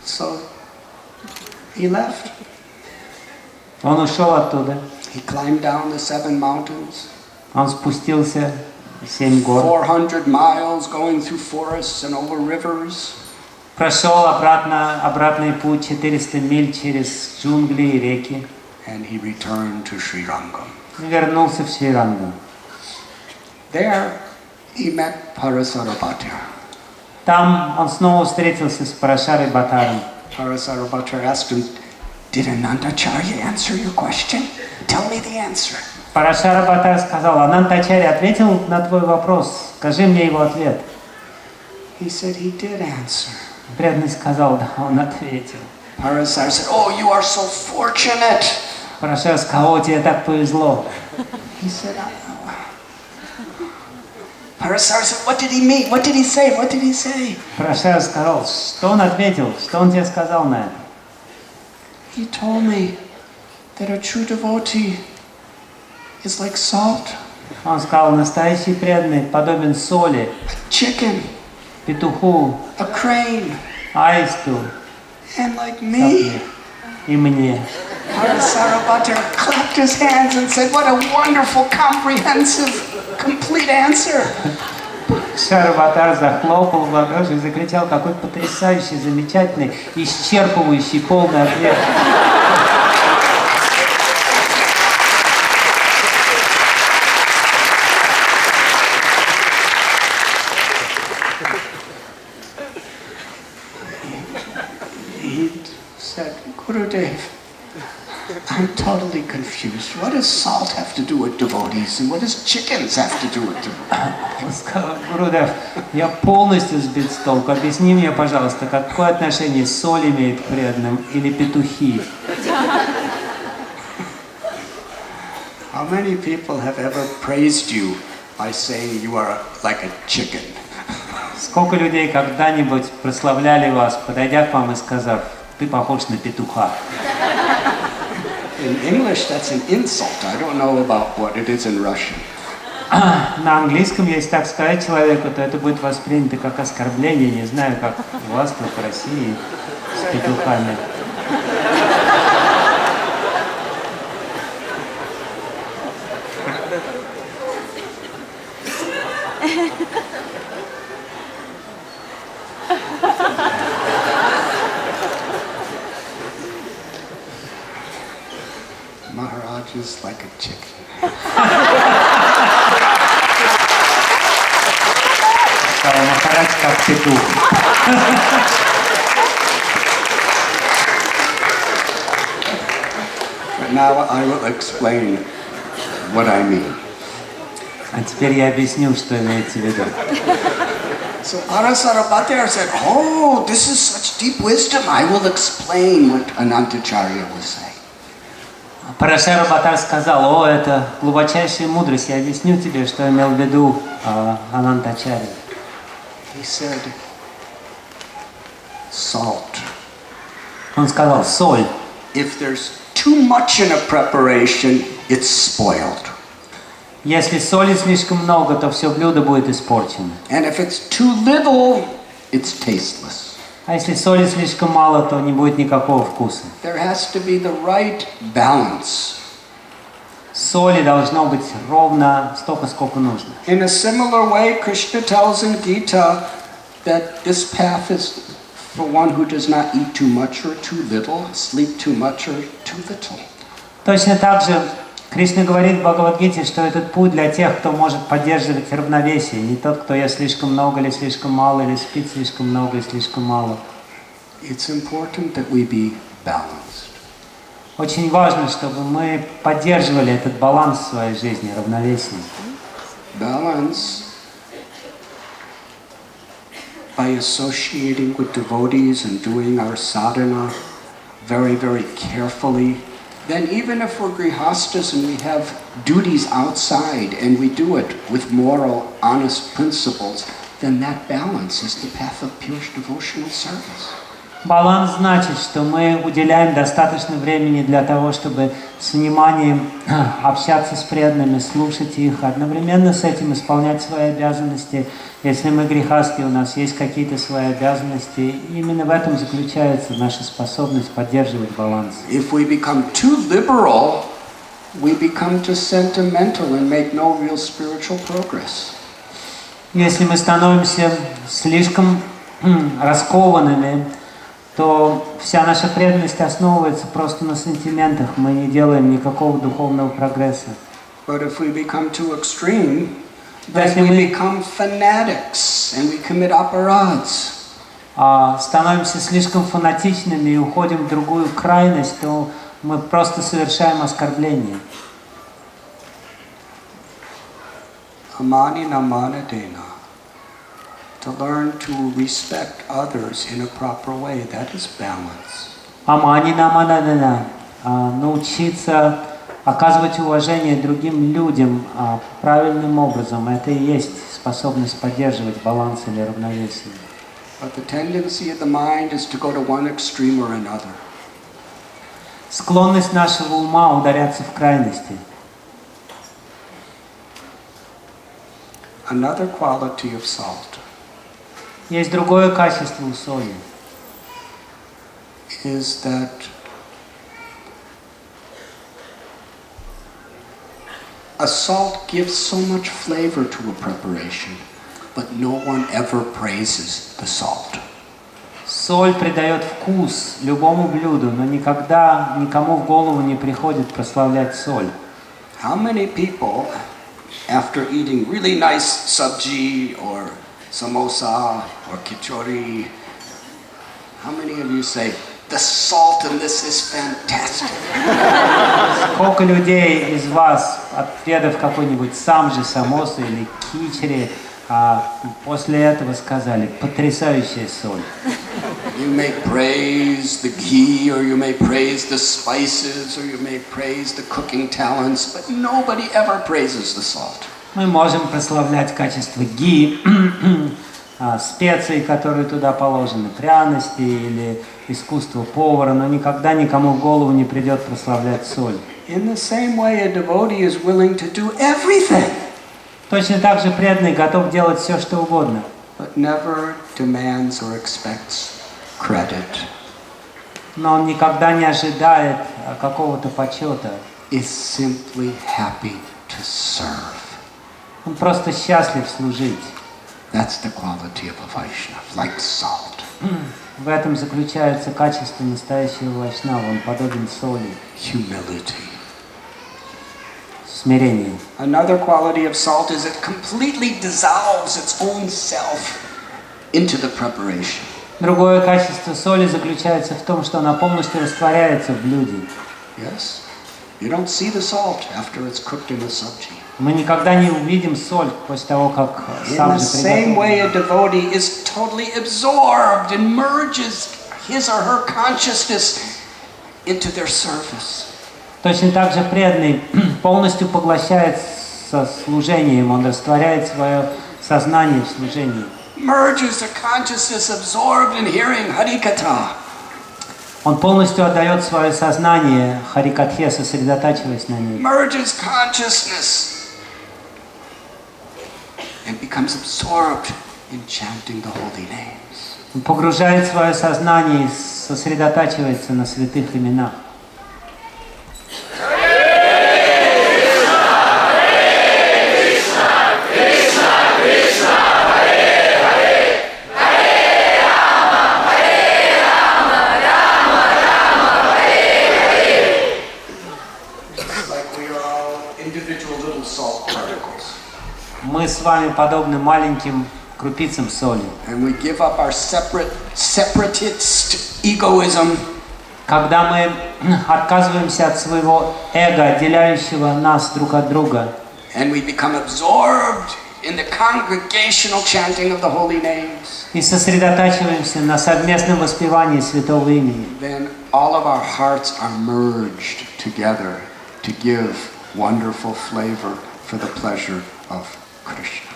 So he left. Он ушел оттуда. He climbed down the 7 mountains. Он спустился 7 гор. 400 miles going through forests and over rivers. Прошел обратный путь 400 миль через джунгли и реки. And he returned to Sri Rangam. И вернулся в Шри-Рангам. There he met Parasarabhatra. Там он снова встретился с Парашарой Бхаттаром. Parasarabhatra asked him, did Anantacharya answer your question? Tell me the answer. Парашара Бхаттар сказал, Анантачарья ответил на твой вопрос, скажи мне его ответ. He said he did answer. Преданный сказал, да, он ответил. Parasar said, oh, you are so fortunate. Парашара сказал, о, тебе так повезло. He said, Parasar said, what did he mean? What did he say? What did he say? Парашара сказал, что он ответил, что он тебе сказал на это? He told me that a true devotee is like salt, Он сказал, настоящий преданный подобен соли, a chicken, петуху, a crane, аисту and like me. и мне. Parasarabhatra clapped his hands and said, what a wonderful, comprehensive, complete answer. Парашара Бхаттар захлопал в ладоши и закричал, какой потрясающий, замечательный, исчерпывающий, полный ответ. confused. What does salt have to do with devotees, and what does chickens have to do with devotees? Гурудев, я полностью сбит с толку. Объясни мне, пожалуйста, какое отношение соль имеет к преданным или петухи? How many people have ever praised you by saying you are like a chicken? Сколько людей когда-нибудь прославляли вас, подойдя к вам и сказав, ты похож на петуха? In English, that's an insult. I don't know about what it is in Russian. На английском, если так сказать человеку, то это будет воспринято как оскорбление. Не знаю, как у вас тут в России с петухами. Maharaj is like a chicken. Махарадж как петух. But now I will explain what I mean. А теперь я объясню, что имеется в виду. So Arasarabhatar said, "Oh, this is such deep wisdom. I will explain what Anantacharya was saying." Парашара Бхаттар сказал, о, это глубочайшая мудрость, я объясню тебе, что имел в виду Анантачарья. He said, "Salt. Он сказал, соль. If there's too much in a preparation, it's spoiled. Если соли слишком много, то все блюдо будет испорчено. And if it's too little, it's tasteless." А если соли слишком мало, то не будет никакого вкуса. There has to be the right balance. Соли должно быть ровно столько, сколько нужно. In a similar way, Krishna tells in Gita that this path is for one who does not eat too much or too little, sleep too much or too little. Точно так же Кришна говорит в Бхагавад-гите, что этот путь для тех, кто может поддерживать равновесие, не тот, кто ест слишком много или слишком мало, или спит слишком много или слишком мало. It's important that we be balanced. Очень важно, чтобы мы поддерживали этот баланс в своей жизни, равновесие. Balance by associating with devotees and doing our sadhana very, very carefully. Then even if we're grihastas and we have duties outside and we do it with moral, honest principles, then that balance is the path of pure devotional service. Баланс значит, что мы уделяем достаточно времени для того, чтобы с вниманием общаться с преданными, слушать их, одновременно с этим исполнять свои обязанности. Если мы грехасты, у нас есть какие-то свои обязанности, и именно в этом заключается наша способность поддерживать баланс. If we become too liberal, we become too sentimental and make no real spiritual progress. Если мы становимся слишком раскованными, то вся наша преданность основывается просто на сантиментах, мы не делаем никакого духовного прогресса. But if we become too extreme, then we become fanatics and we commit aparadhs. Становимся слишком фанатичными и уходим в другую крайность, то мы просто совершаем оскорбление. Amani namana dena. To learn to respect others in a proper way, that is balance. Амани наманадана. Научиться оказывать уважение другим людям правильным образом. Это и есть способность поддерживать баланс или равновесие. But the tendency of the mind is to go to one extreme or another. Склонность нашего ума ударяться в крайности. Another quality of salt Есть другое качество у соли. is that a salt gives so much flavor to a preparation, but no one ever praises the salt. Соль придает вкус любому блюду, но никогда никому в голову не приходит прославлять соль. How many people, after eating really nice sabji or samosa or kachori, how many of you say, the salt in this is fantastic. Сколько людей из вас, отведав какой-нибудь самджи, самосы или кичери, после этого сказали: потрясающая соль. You may praise the ghee, or you may praise the spices, or you may praise the cooking talents, but nobody ever praises the salt. Мы можем прославлять качество ги, специи, которые туда положены, пряности или искусство повара, но никогда никому в голову не придет прославлять соль. In the same way, a devotee is willing to do everything. Точно так же преданный готов делать все, что угодно. But never demands or expects credit. Но он никогда не ожидает какого-то почета. Is simply happy to serve. Он просто счастлив служить. That's the quality of a Vaishnava, like salt. В этом заключается качество настоящего вайшнава. Он подобен соли. Humility. Смирение. Another quality of salt is it completely dissolves its own self into the preparation. Другое качество соли заключается в том, что она полностью растворяется в блюде. Yes? You don't see the salt after it's cooked in a sabji. Мы никогда не увидим соль после того, как In сам the же same приготовлен. way, a devotee is totally absorbed and merges his or her consciousness into their service. Точно так же преданный полностью поглощает со служением, он растворяет свое сознание в служении. Merges their consciousness, absorbed in hearing Harikatha. Он полностью отдает свое сознание харикатхе, сосредотачиваясь на ней. Merges consciousness and becomes absorbed in chanting the holy names. Он погружает свое сознание и сосредотачивается на святых именах. Мы с вами подобны маленьким крупицам соли. And we give up our separatist egoism. Когда мы отказываемся от своего эго, отделяющего нас друг от друга, And we become absorbed in the congregational chanting of the holy names. и сосредотачиваемся на совместном воспевании святого имени, Then all of our hearts are merged together to give wonderful flavor for the pleasure of Krishna.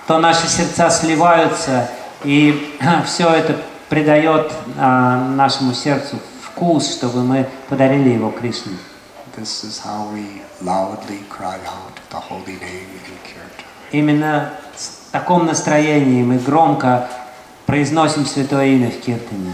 то наши сердца сливаются, и все это придает нашему сердцу вкус, чтобы мы подарили его Кришне. This is how we loudly cry out the holy name in kirtan. Именно в таком настроении мы громко произносим святое имя в киртане.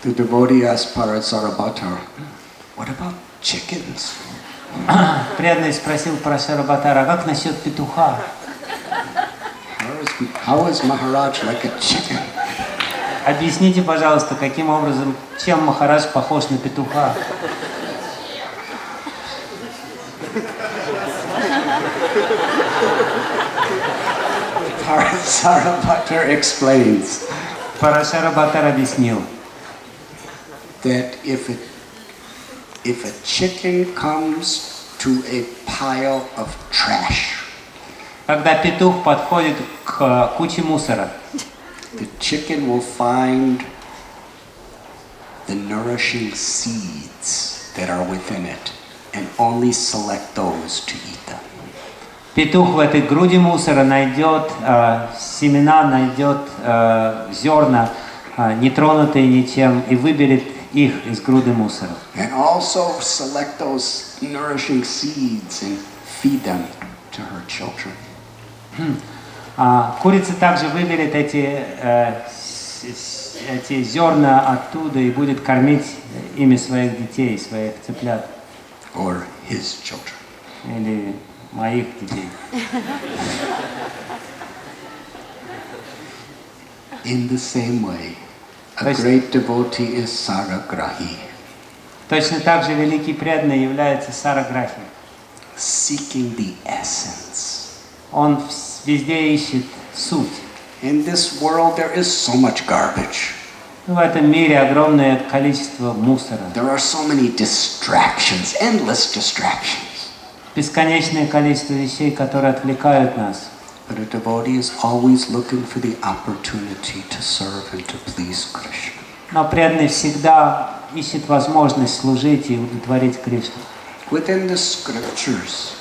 The devotee asked Parasarabhata, what about chickens? Преданный спросил Парашарабхатара: а как насчет петуха? How is Maharaj like a chicken? Объясните, пожалуйста, каким образом, чем Махарадж похож на петуха? Parasarabhata explains Парашарабхатар объяснил, that if a chicken comes to a pile of trash, когда петух подходит к куче мусора, the chicken will find the nourishing seeds that are within it and only select those to eat them. петух в этой груди мусора найдет семена, найдет зерна, нетронутые ничем, и выберет их из груды мусора. And also select those nourishing seeds and feed them to her children. Курица также выберет эти зерна оттуда и будет кормить ими своих детей, своих цыплят. Or his children. Или моих детей. In the same way, a То есть- great devotee is saragrahi, Точно так же великий преданный является сараграхи. seeking the essence. Он везде ищет суть. In this world there is so much garbage. В этом мире огромное количество мусора. There are so many distractions, endless distractions. Бесконечное количество вещей, которые отвлекают нас. But a devotee is always looking for the opportunity to serve and to please Krishna. Но преданный всегда ищет возможность служить и удовлетворить Кришну. Within the scriptures,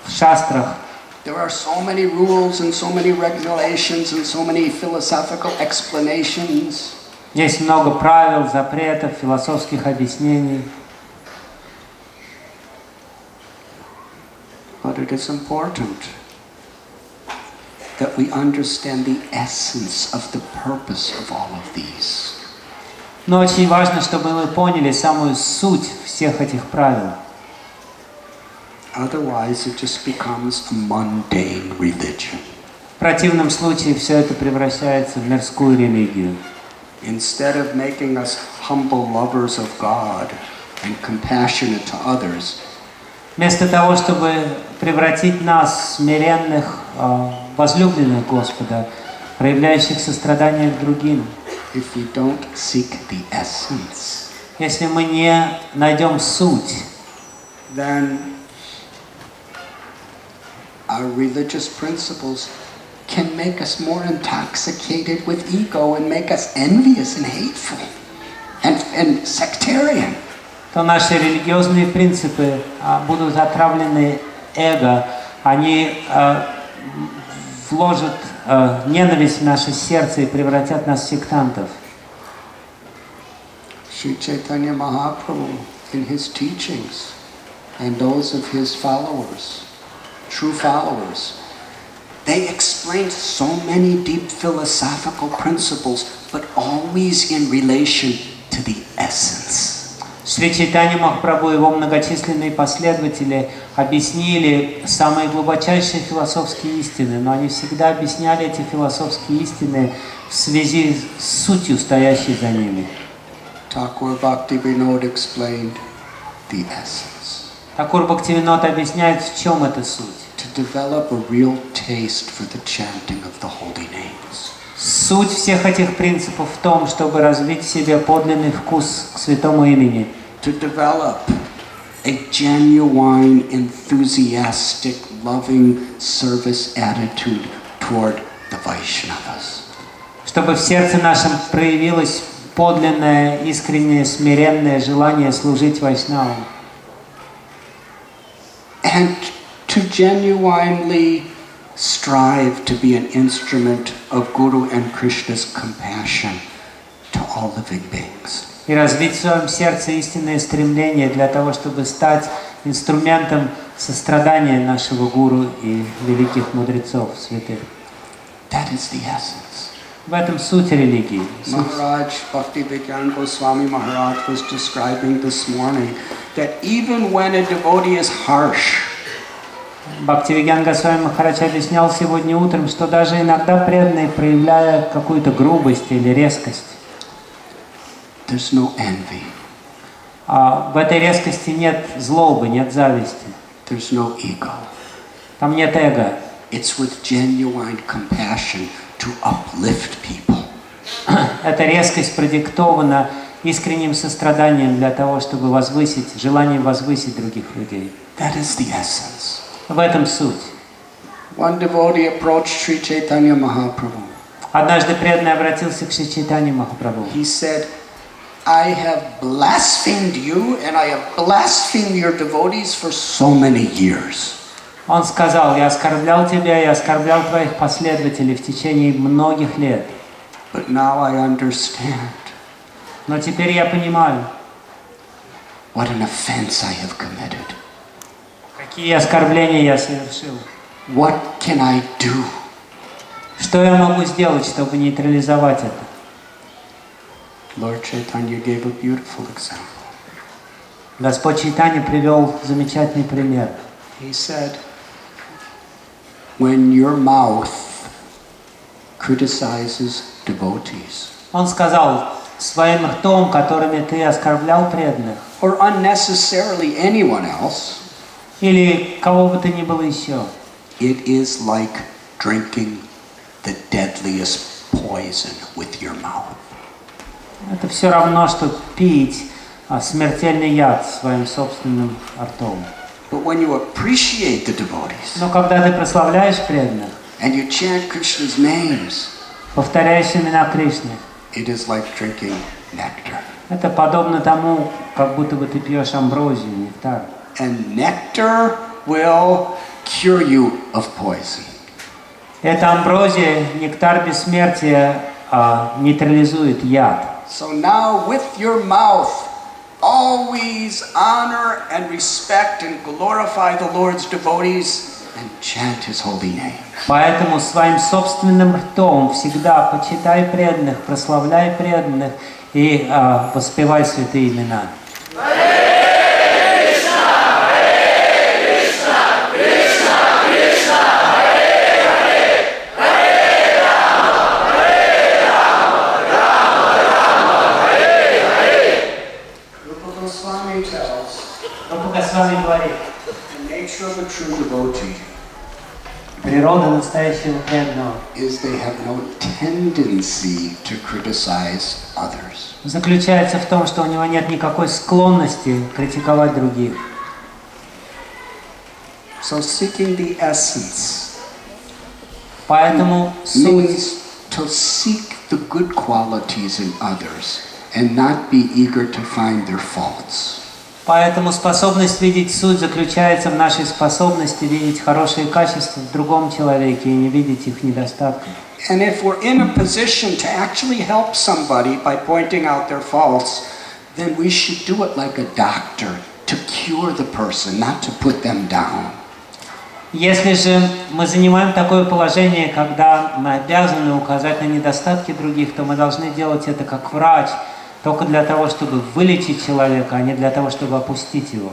В шастрах there are so many rules and so many regulations and so many philosophical explanations. есть много правил, запретов, философских объяснений. But it is important that we understand the essence of the purpose of all of these. Но очень важно, чтобы мы поняли самую суть всех этих правил. Otherwise, it just becomes a mundane religion. В противном случае все это превращается в мирскую религию. Instead of making us humble lovers of God and compassionate to others, Вместо того, чтобы превратить нас в смиренных, возлюбленных Господа, проявляющих сострадание к другим, if we don't seek the essence, если мы не найдем суть, then our religious principles can make us more intoxicated with ego and make us envious and hateful and sectarian. то наши религиозные принципы будут отравлены эго, они вложат ненависть в наше сердце и превратят нас в сектантов. Sri Chaitanya Mahaprabhu, in his teachings, and those of his followers, true followers, they explained so many deep philosophical principles, but always in relation to the essence. Шри Чайтанья Махапрабху и его многочисленные последователи объяснили самые глубочайшие философские истины, но они всегда объясняли эти философские истины в связи с сутью, стоящей за ними. Thakur Bhaktivinoda explained the essence. Такур Бхактивинод объясняет, в чем эта суть. To develop a real taste for the chanting of the holy names. Суть всех этих принципов в том, чтобы развить в себе подлинный вкус к святому имени. To develop a genuine, enthusiastic, loving service attitude toward the Vaishnavas. Чтобы в сердце нашем проявилось подлинное, искреннее, смиренное желание служить вайшнавам. And to genuinely strive to be an instrument of Guru and Krishna's compassion to all living beings. И развить в своем сердце истинное стремление для того, чтобы стать инструментом сострадания нашего Гуру и великих мудрецов, святых. That is the essence. В этом суть религии. Maharaj Bhaktivedanta Swami Maharaj was describing this morning that even when a devotee is harsh, Бхактивигьян Госвами Махарадж объяснял сегодня утром, что даже иногда преданные, проявляя какую-то грубость или резкость, there's no envy, в этой резкости нет злобы, нет зависти, there's no ego. там нет эго. It's with genuine compassion to uplift people. Эта резкость продиктована искренним состраданием для того, чтобы возвысить, желанием возвысить других людей. That is the essence. В этом суть. One devotee approached Sri Chaitanya Mahaprabhu. Однажды преданный обратился к Шри Чайтанье Махапрабху. He said, I have blasphemed you and I have blasphemed your devotees for so many years. Он сказал: я оскорблял тебя, я оскорблял твоих последователей в течение многих лет. But now I understand Но теперь я понимаю, what an offense I have committed. какие оскорбления я совершил. What can I do? Что я могу сделать, чтобы нейтрализовать это? Lord Chaitanya gave a beautiful example. Господь Чайтанья привел замечательный пример. He said, when your mouth criticizes devotees. Он сказал, своим ртом, которыми ты оскорблял преданных, Or unnecessarily anyone else. или кого бы то ни было еще. It is like drinking the deadliest poison with your mouth. Это все равно, что пить смертельный яд своим собственным ртом. But when you appreciate the devotees, Но когда ты прославляешь преданных, and you chant Krishna's names, повторяешь имена Кришны, it is like drinking nectar. это подобно тому, как будто бы ты пьешь амброзию, нектар. And nectar will cure you of poison. Эта амброзия, нектар бессмертия, нейтрализует яд. So now with your mouth, always honor and respect and glorify the Lord's devotees and chant His holy name. Поэтому своим собственным ртом всегда почитай преданных, прославляй преданных и воспевай святые имена. Swami tells Свами говорит, the nature of a true devotee природа настоящего преданного is they have no tendency to criticize others. заключается в том, что у него нет никакой склонности критиковать других. So seeking the essence Поэтому суть, means to seek the good qualities in others and not be eager to find their faults. поэтому способность видеть суть заключается в нашей способности видеть хорошие качества в другом человеке и не видеть их недостатков. And if we're in a position to actually help somebody by pointing out their faults, then we should do it like a doctor, to cure the person, not to put them down. Если же мы занимаем такое положение, когда мы обязаны указать на недостатки других, то мы должны делать это как врач, только для того, чтобы вылечить человека, а не для того, чтобы опустить его.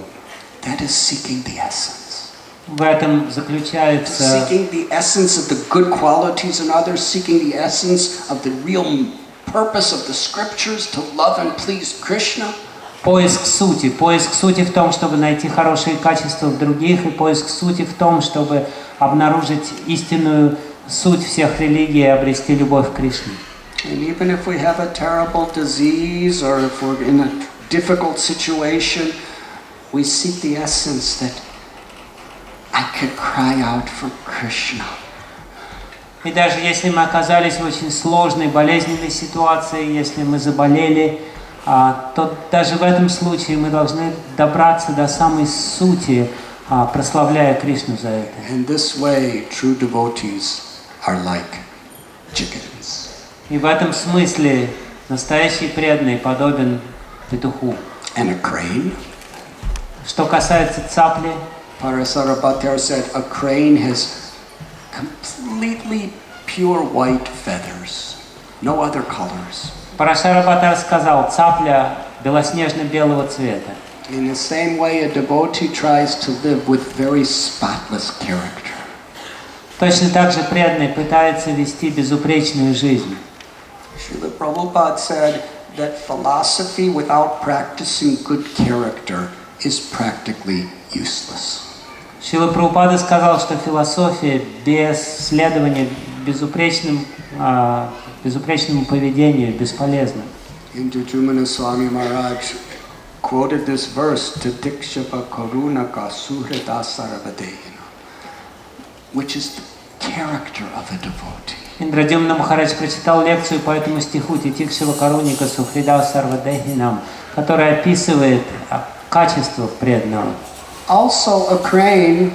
That is seeking the essence. В этом заключается Seeking the essence of the good qualities in others, seeking the essence of the real purpose of the scriptures to love and please Krishna. поиск сути. Поиск сути в том, чтобы найти хорошие качества в других, и поиск сути в том, чтобы обнаружить истинную суть всех религий и обрести любовь к Кришне. And even if we have a terrible disease or if we're in a difficult situation, we seek the essence that I could cry out for Krishna. И даже если мы оказались в очень сложной, болезненной ситуации, если мы заболели, то даже в этом случае мы должны добраться до самой сути, прославляя Кришну за это. In this way, true devotees are like chickens. И в этом смысле настоящий преданный подобен петуху. And a crane? Что касается цапли, Parasarabhatar said a crane has completely pure white feathers, no other colors. Парашарабхатар сказал, цапля белоснежно-белого цвета. In the same way, a devotee tries to live with very spotless character. Точно так же преданный пытается вести безупречную жизнь. Srila Prabhupada said that philosophy without practicing good character is practically useless. Шрила Прабхупада сказал, что философия без следования безупречному поведению бесполезна. Indujumana Swami Maharaj quoted this verse, Tatikshapa Karunaka Suhrita Sarvadehina, which is the character of a devotee. Индрадюмна Махарадж прочитал лекцию по этому стиху Титикшива Каруника Сухрида Сарвадехинам, который описывает качество преданного. Also, a crane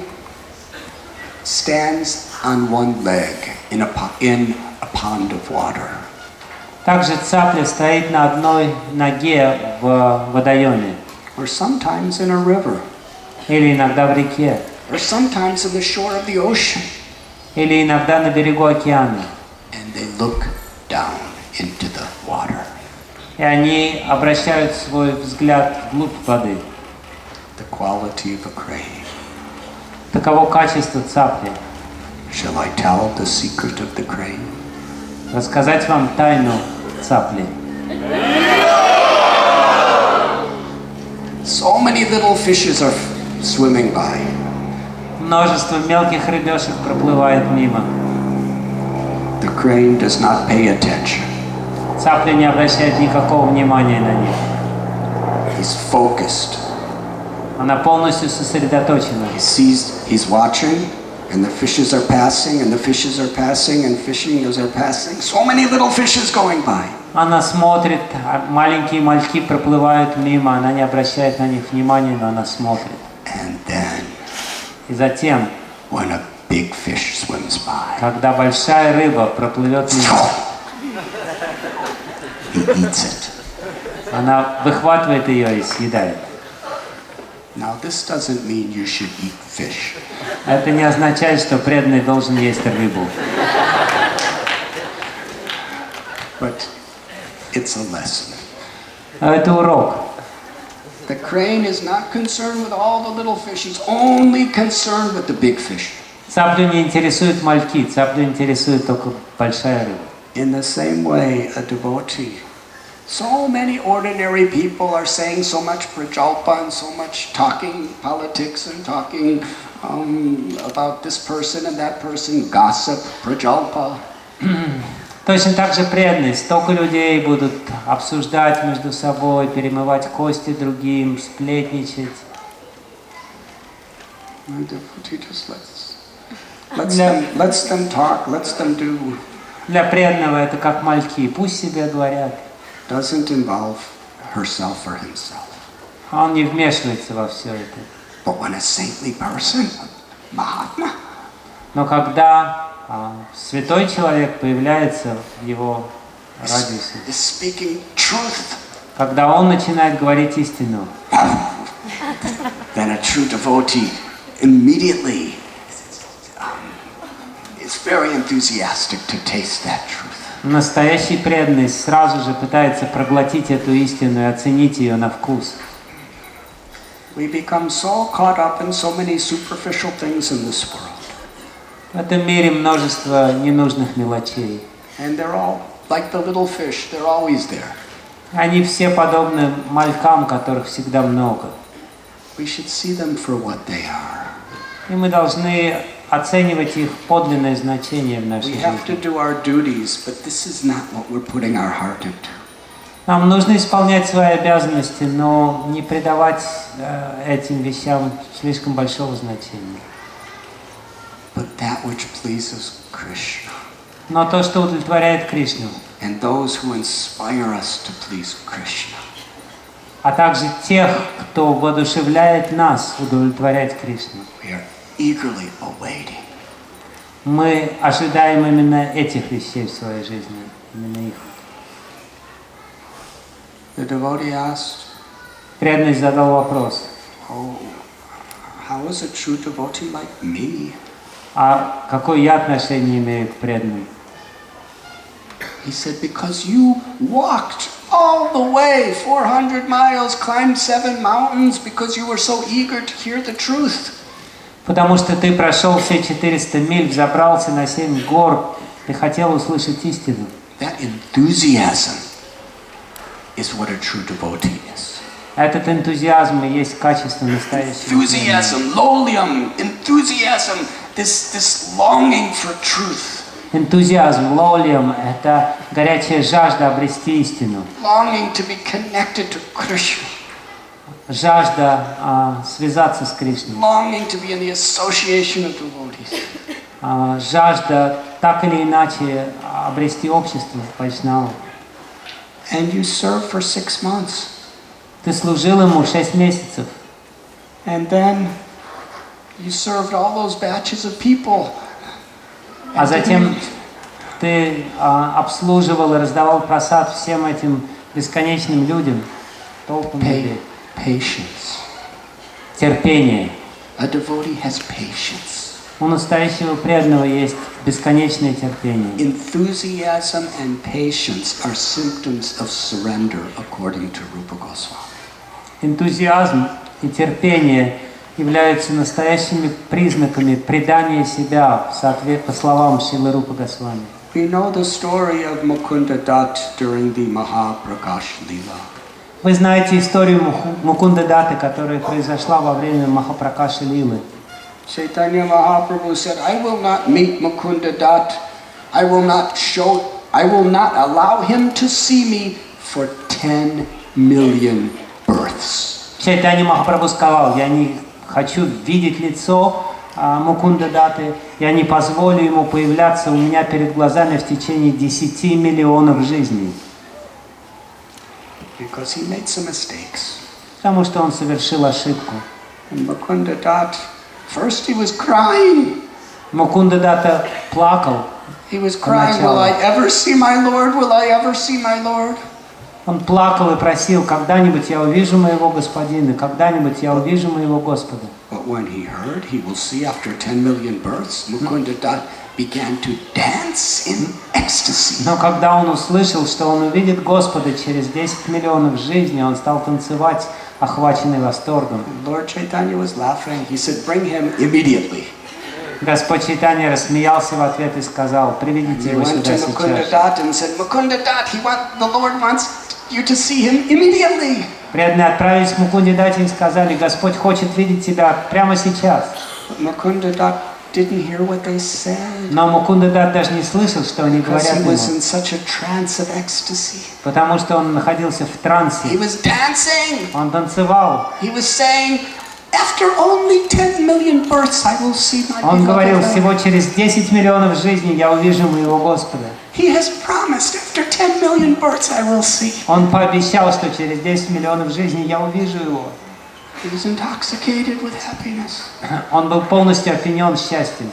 stands on one leg in a pond of water. Также цапля стоит на одной ноге в водоеме. Or sometimes in a river. Или иногда в реке. Or sometimes on the shore of the ocean. Или иногда на берегу океана. And they look down into the water. И они обращают свой взгляд вглубь воды. The quality of a crane. Таково качество цапли. Shall I tell the secret of the crane? рассказать вам тайну цапли. So many little fishes are swimming by. Множество мелких рыбешек проплывает мимо. The crane does not pay attention. Цапля не обращает никакого внимания на них. He's focused. Она полностью сосредоточена. He sees, he's watching, and the fishes are passing, and the fishes are passing, and fishes are passing. So many little fishes going by. Она смотрит, маленькие мальки проплывают мимо, она не обращает на них внимания, но она смотрит. And then, И затем, when a big fish swims by, когда большая рыба проплывет мимо, he eats it. она выхватывает ее и съедает. Now, this doesn't mean you should eat fish. Это не означает, что преданный должен есть рыбу. But it's a lesson. Это урок. The crane is not concerned with all the little fish. He's only concerned with the big fish. Цаплю не интересуют мальки, цаплю интересует только большая рыба. In the same way, a devotee. So many ordinary people are saying so much prajalpa and so much talking politics and talking about this person and that person, gossip, prajalpa. Точно так же преданные. Столько людей будут обсуждать между собой, перемывать кости другим, сплетничать. The devotee just lets them talk, lets them do. Для преданного это как мальки, пусть себе говорят. Doesn't involve herself or himself. А он не вмешивается во все это. But when a saintly person, Mahatma, Но когда святой человек появляется в его радиусе, is speaking truth, когда он начинает говорить истину, then a true devotee immediately is very enthusiastic to taste that truth. настоящий преданный сразу же пытается проглотить эту истину и оценить ее на вкус. We become so caught up in so many superficial things in this world. В этом мире множество ненужных мелочей. And they're all like the little fish, they're always there. Они все подобны малькам, которых всегда много. We should see them for what they are. И мы должны оценивать их подлинное значение в нашей We have to жизни. do our duties, but this is not what we're putting our heart into. Нам нужно исполнять свои обязанности, но не придавать этим вещам слишком большого значения. But that which pleases Krishna. Но то, что удовлетворяет Кришну, And those who inspire us to please Krishna. а также тех, кто воодушевляет нас удовлетворять Кришну. We are eagerly awaiting. Мы ожидаем именно этих вещей в своей жизни, именно их. The devotee asked, Преданный задал вопрос: "Oh, how is a true devotee like me?" а какое я отношение имею к преданным? He said, "Because you walked all the way, 400 miles, climbed 7 mountains, because you were so eager to hear the truth." Потому что ты прошел все 400 миль, взобрался на 7 гор, ты хотел услышать истину. That enthusiasm is what a true devotee is. Этот энтузиазм и есть качество настоящего преданного. Enthusiasm, lolium, enthusiasm, this longing for truth. Энтузиазм, лолиум – это горячая жажда обрести истину, Longing to be connected to Krishna. жажда связаться с Кришной, Longing to be in the association of devotees. Жажда так или иначе обрести общество вайшнавов. And you serve for 6 months. Ты служил ему 6 месяцев, And then you served all those batches of people. а затем ты обслуживал и раздавал просад всем этим бесконечным людям, толпам людей. Patience. Терпение. A devotee has patience. У настоящего преданного есть бесконечное терпение. Enthusiasm and patience are symptoms of surrender according to Rupa Goswami. Энтузиазм и терпение являются настоящими признаками предания себя по словам Шрилы Рупы Госвами. We know the story of Mukunda Dutt during the Mahaprakash Lila. Вы знаете историю Мукунды Датты, которая произошла во время Махапракаши Лилы. Chaitanya Mahaprabhu said, I will not meet Mukunda Dutt. I will not allow him to see me for 10 million births. Чайтанья Махапрабху сказал, я не хочу видеть лицо Мукунды Датты, я не позволю ему появляться у меня перед глазами в течение 10 миллионов жизней. Because he made some mistakes. Потому что он совершил ошибку. And Mukunda Dutt, first he was crying. Мукунда Датта плакал. He was crying, will I ever see my Lord? Will I ever see my Lord? Он плакал и просил, когда-нибудь я увижу моего Господина, когда-нибудь я увижу моего Господа. But when he heard he will see after 10 million births, Mukunda Dutt began to dance in ecstasy. Но когда он услышал, что он увидит Господа через 10 миллионов жизней, он стал танцевать, охваченный восторгом. Lord Chaitanya was laughing. He said, bring him immediately. Господь Чайтанья рассмеялся в ответ и сказал, приведите его сюда сейчас. Преданные отправились к Мукунде Датте и сказали, Господь хочет видеть тебя прямо сейчас. Но Мукунда Датт даже не слышал, что они говорят ему, потому что он находился в трансе. Он танцевал. Он говорил, всего через 10 миллионов жизней я увижу моего Господа. Он пообещал, что через 10 миллионов жизней я увижу его. Он был полностью опьянен счастьем.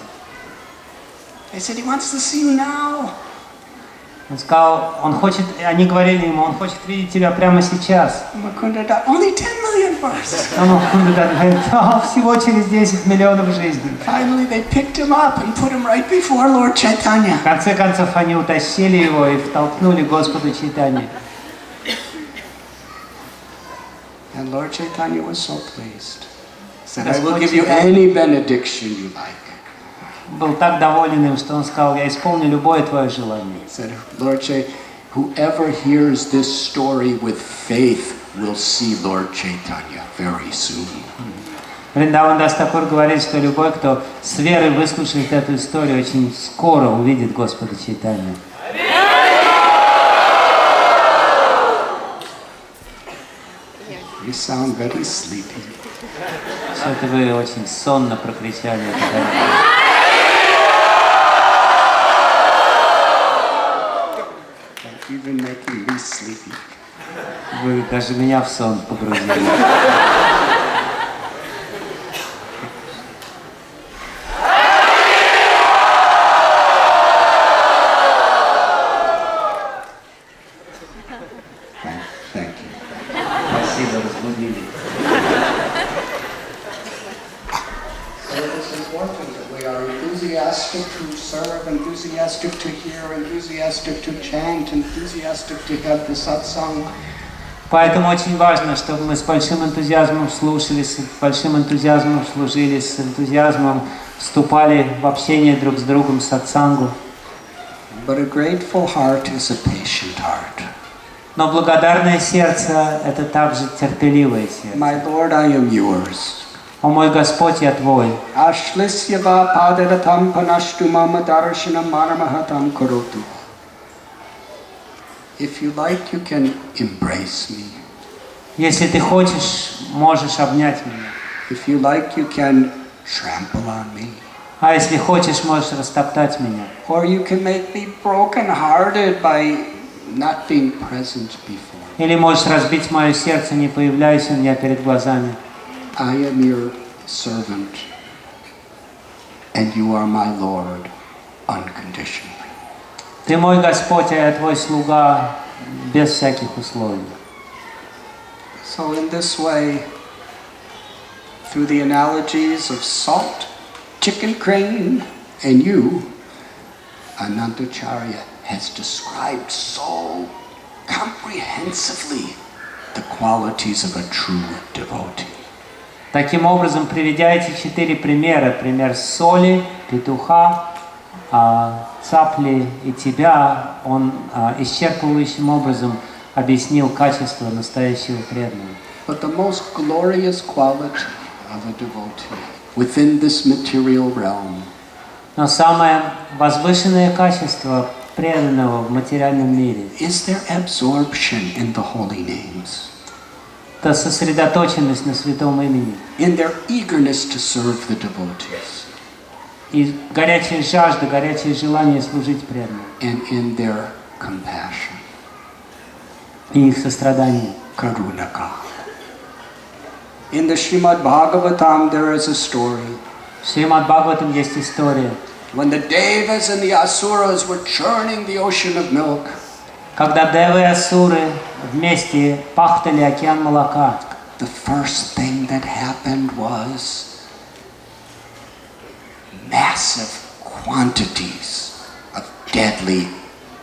Он сказал, они говорили ему, он хочет видеть тебя прямо сейчас. А Мукунда Датт говорит, всего через 10 миллионов жизней. В конце концов, они утащили его и втолкнули Господу Чайтанье. And Lord Chaitanya was so pleased. He said, I will give you any benediction you like. Был так доволен им, что он сказал, я исполню любое твое желание. He said, Lord Chaitanya, whoever hears this story with faith will see Lord Chaitanya very soon. Вриндаван Дас Такур говорит, что любой, кто с верой выслушает эту историю, очень скоро увидит Господа Чайтанью. You sound very sleepy. Что-то вы очень сонно прокричали. You've been making me sleepy. Вы даже меня в сон погрузили. Enthusiastic to hear, enthusiastic to chant, enthusiastic to have the satsang. Поэтому очень важно, чтобы мы с большим энтузиазмом слушали, с большим энтузиазмом служили, с энтузиазмом вступали в общение друг с другом, сатсангу. But a grateful heart is a patient heart. Но благодарное сердце – это также терпеливое сердце. My Lord, I am yours. О мой Господь, я Твой. Ashlishyava padaratam panashtu mama darshanam maramahatam karotu. If you like, you can embrace me. Если ты хочешь, можешь обнять меня. If you like, you can trample on me. А если хочешь, можешь растоптать меня. Or you can make me broken-hearted by not being present before. Или можешь разбить мое сердце, не появляясь у меня перед глазами. I am your servant, and you are my Lord unconditionally. Ты мой Господь, а я Твой слуга без всяких условий. So in this way, through the analogies of salt, chicken crane, and you, Anantacharya has described so comprehensively the qualities of a true devotee. Таким образом, приведя эти 4 примера, пример соли, петуха, цапли и тебя, он исчерпывающим образом объяснил качество настоящего преданного. But the most glorious quality of a devotee within this material realm Но самое возвышенное качество преданного в материальном мире is their absorption in the holy names, — это сосредоточенность на святом имени in their eagerness to serve the devotees, и горячая жажда, горячее желание служить преданным and in their compassion, и их сострадание. karunaka. In the Srimad Bhagavatam there is a story. В Шримад Бхагаватам есть история, When the Devas and the Asuras were churning the ocean of milk, когда девы и асуры вместе пахтали океан молока. the first thing that happened was massive quantities of deadly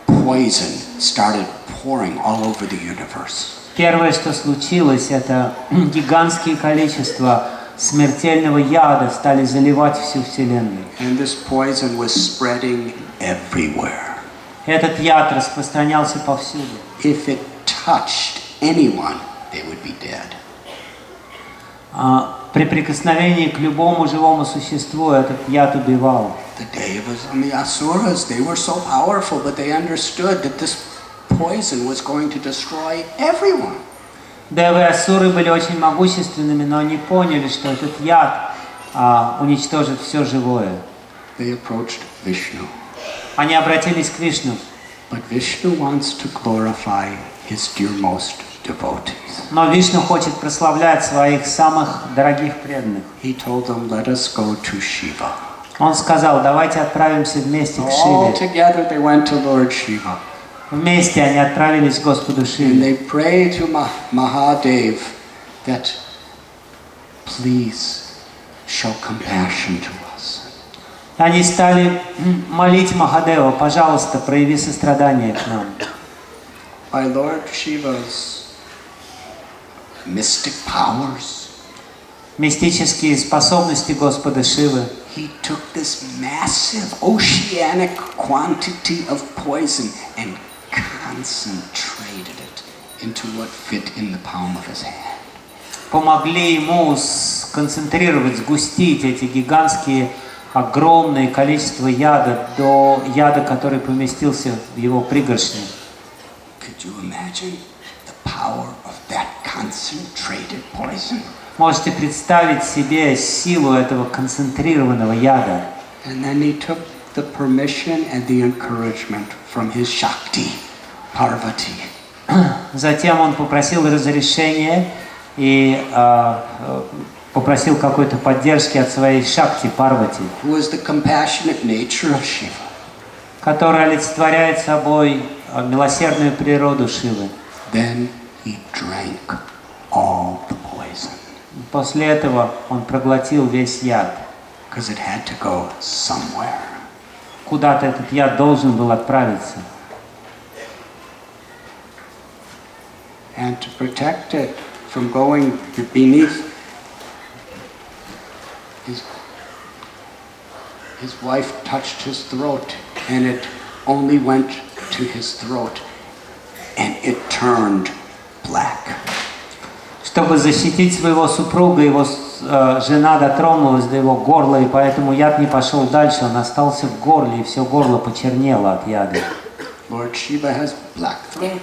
poison started pouring all over the universe. Первое, что случилось, это гигантские количества смертельного яда стали заливать всю Вселенную. And this poison was spreading everywhere. Этот яд распространялся повсюду. If it touched anyone, they would be dead. При прикосновении к любому живому существу этот яд убивал. The Devas and the Asuras, they were so powerful, but they understood that this poison was going to destroy everyone. Девы и асуры были очень могущественными, но они поняли, что этот яд уничтожит все живое. They approached Vishnu. Они обратились к Вишну. But Vishnu wants to glorify his dearmost devotees. Но Вишну хочет прославлять своих самых дорогих преданных. He told them, let us go to Shiva. Он сказал, давайте отправимся вместе к All Шиве. together they went to Lord Shiva. Вместе они отправились к Господу And Шиве. they prayed to Mahadev that please show compassion to us. Они стали молить Махадева, пожалуйста, прояви сострадание к нам. By Lord Shiva's mystic powers, Мистические способности Господа Шивы. he took this massive oceanic quantity of poison and concentrated it into what fit in the palm of his hand. Помогли ему сконцентрировать, сгустить эти гигантские, огромные количества яда до яда, который поместился в его пригоршне. Could you imagine the power of that concentrated poison? Можете представить себе силу этого концентрированного яда. And then he took the permission and the encouragement from his Shakti, Parvati. Затем он попросил разрешения и попросил какой-то поддержки от своей Шакти Парвати, Who is the compassionate nature of Shiva. которая олицетворяет собой милосердную природу Шивы. Then he drank all the poison. После этого он проглотил весь яд. Because it had to go somewhere. Куда-то этот яд должен был отправиться. And to protect it from going beneath, his wife touched his throat, and it only went to his throat, and it turned black. Чтобы защитить своего супруга, его жена дотронулась до его горла, и поэтому яд не пошел дальше, он остался в горле, и все горло почернело от яда. Lord Shiva has black throat.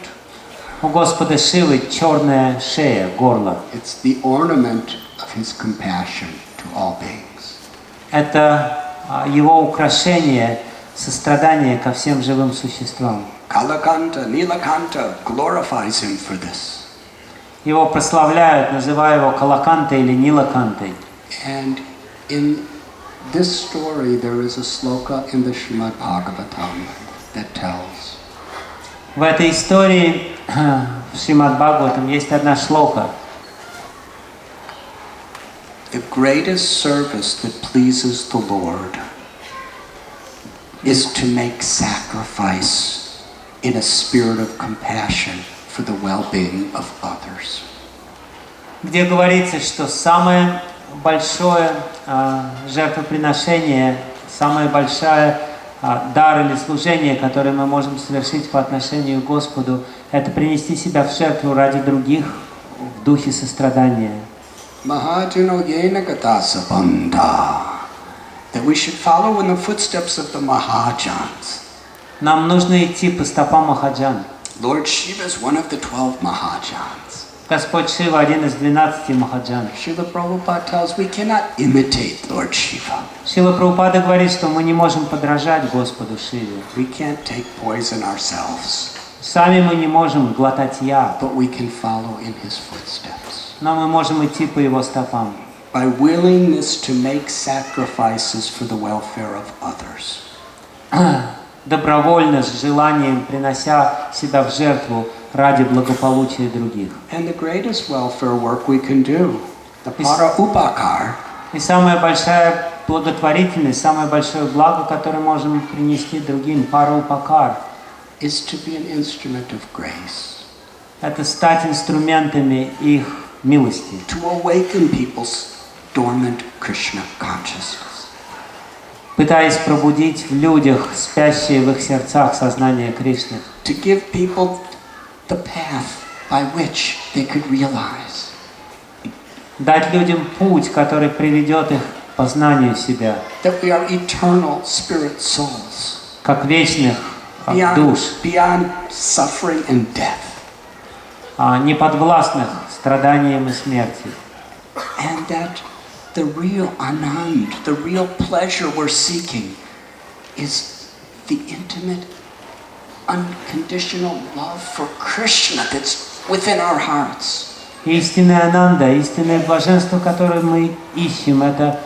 У Господа Шивы черная шея, горло. It's the ornament of his compassion to all beings. Это его украшение, сострадание ко всем живым существам. Kalakanta, Nilakanta glorifies him for this. Его прославляют, называя его Калакантой или Нилакантой. And in this story there is a sloka in the Srimad Bhagavatam that tells В этой истории в Шримад Бхагаватам есть одна шлока. the greatest service that pleases the Lord is to make sacrifice in a spirit of compassion for the well-being of others. Где говорится, что самое большое жертвоприношение, самая большая дар или служение, которое мы можем совершить по отношению к Господу, это принести себя в жертву ради других в духе сострадания. That we should follow in the footsteps of the Mahajans. Нам нужно идти по стопам Махаджан. Lord Shiva is one of the 12 Mahajans. Господь Шива один из 12 Махаджан. Srila Prabhupada tells we cannot imitate Lord Shiva. Шрила Прабхупада говорит, что мы не можем подражать Господу Шиве. We can't take poison ourselves. Сами мы не можем глотать яд, but we can follow in his footsteps. но мы можем идти по его стопам. By willingness to make sacrifices for the welfare of others. Добровольно, с желанием, принося себя в жертву ради благополучия других. And the greatest welfare work we can do, the para-upakar. И самая большая благотворительность, самое большое благо, которое можем принести другим, пара-упакар, is to be an instrument of grace. Это стать инструментами их милости. To awaken people's dormant Krishna consciousness. Пытаясь пробудить в людях спящее в их сердцах сознание Кришны. To give people the path by which they could realize. Дать людям путь, который приведет их к познанию себя. That we are eternal spirit souls. Как вечных душ. Beyond suffering and death. Не подвластных страданиям и смерти. And that the real anand, the real pleasure we're seeking is the intimate, unconditional love for Krishna that's within our hearts. Истинная ананда, истинное блаженство, которое мы ищем, это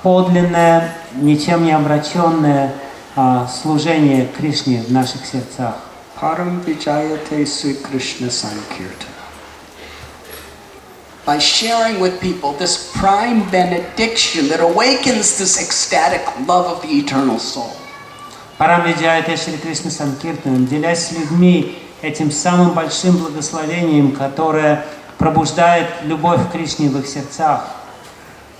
подлинное, ничем не омраченное служение Кришне в наших сердцах. Param vijayate Sri Krishna Sankirtan. By sharing with people this prime benediction that awakens this ecstatic love of the eternal soul. Парам виджаяте Шри Кришна Санкиртан, делясь с людьми этим самым большим благословением, которое пробуждает любовь к Кришне в их сердцах.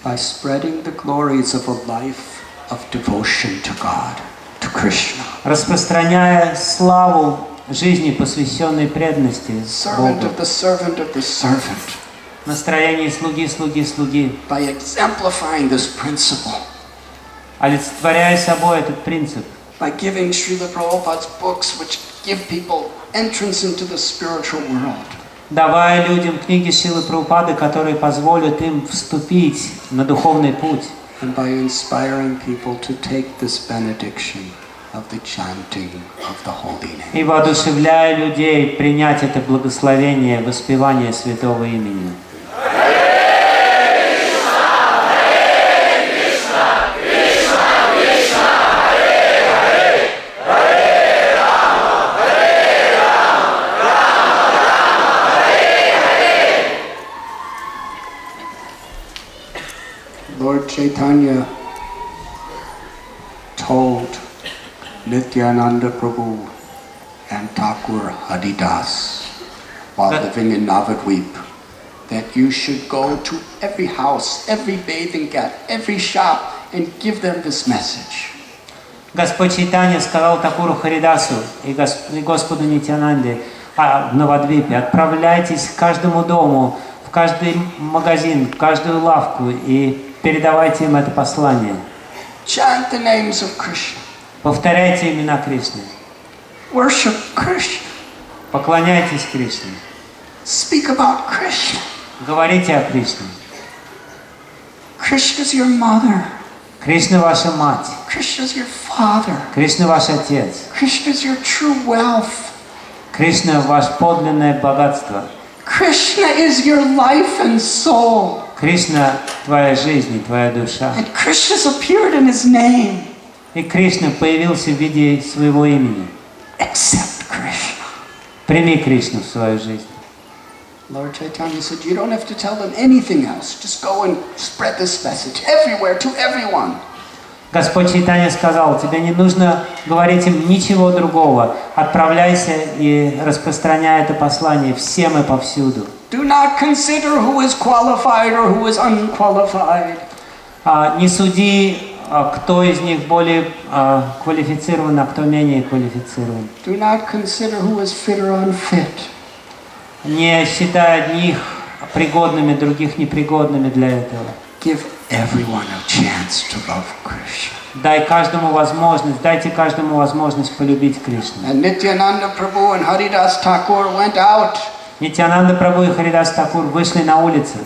By spreading the glories of a life of devotion to God, to Krishna. Распространяя славу жизни, посвященной преданности Servant Богу. of the servant of the servant. Настроение слуги, слуги, слуги. By exemplifying this principle. Олицетворяя собой этот принцип. By giving Srila Prabhupada's books which give people entrance into the spiritual world. Давая людям книги Шрилы Прабхупады, которые позволят им вступить на духовный путь. And by inspiring people to take this benediction of the chanting of the holy name. И воодушевляя людей принять это благословение, воспевание святого имени. Lord Chaitanya told Nityananda Prabhu and Thakur Haridas while living in Navadvip that you should go to every house, every bathing cat, every shop and give them this message. Господь Чайтанья сказал Такуру Харидасу и Господу Нитьянанде в Навадвипе: отправляйтесь к каждому дому, в каждый магазин, в каждую лавку и передавайте им это послание. Chant the names of Krishna. Повторяйте имена Кришны. Worship Krishna. Поклоняйтесь Кришне. Speak about Krishna. Говорите о Кришне. Krishna is your mother. Кришна ваша мать. Krishna is your father. Кришна ваш отец. Krishna is your true wealth. Кришна ваше подлинное богатство. Krishna is your life and soul. Кришна твоя жизнь и твоя душа. And Krishna's appeared in his name. И Кришна появился в виде своего имени. Accept Krishna. Прими Кришну в свою жизнь. Lord Chaitanya said, you don't have to tell them anything else. Just go and spread this message everywhere to everyone. Господь Чайтанья сказал: тебе не нужно говорить им ничего другого. Отправляйся и распространяй это послание всем и повсюду. Do not consider who is qualified or who is unqualified. Не суди кто из них более квалифицирован, а кто менее квалифицирован. Do not consider who is fit or unfit. Не считай одних пригодными, других непригодными для этого. Give everyone a chance to love Krishna. Дайте каждому возможность полюбить Кришну. And Nityananda Prabhu and Haridas Thakur went out, Нитьянанда Прабху и Харидас Такур вышли на улицу,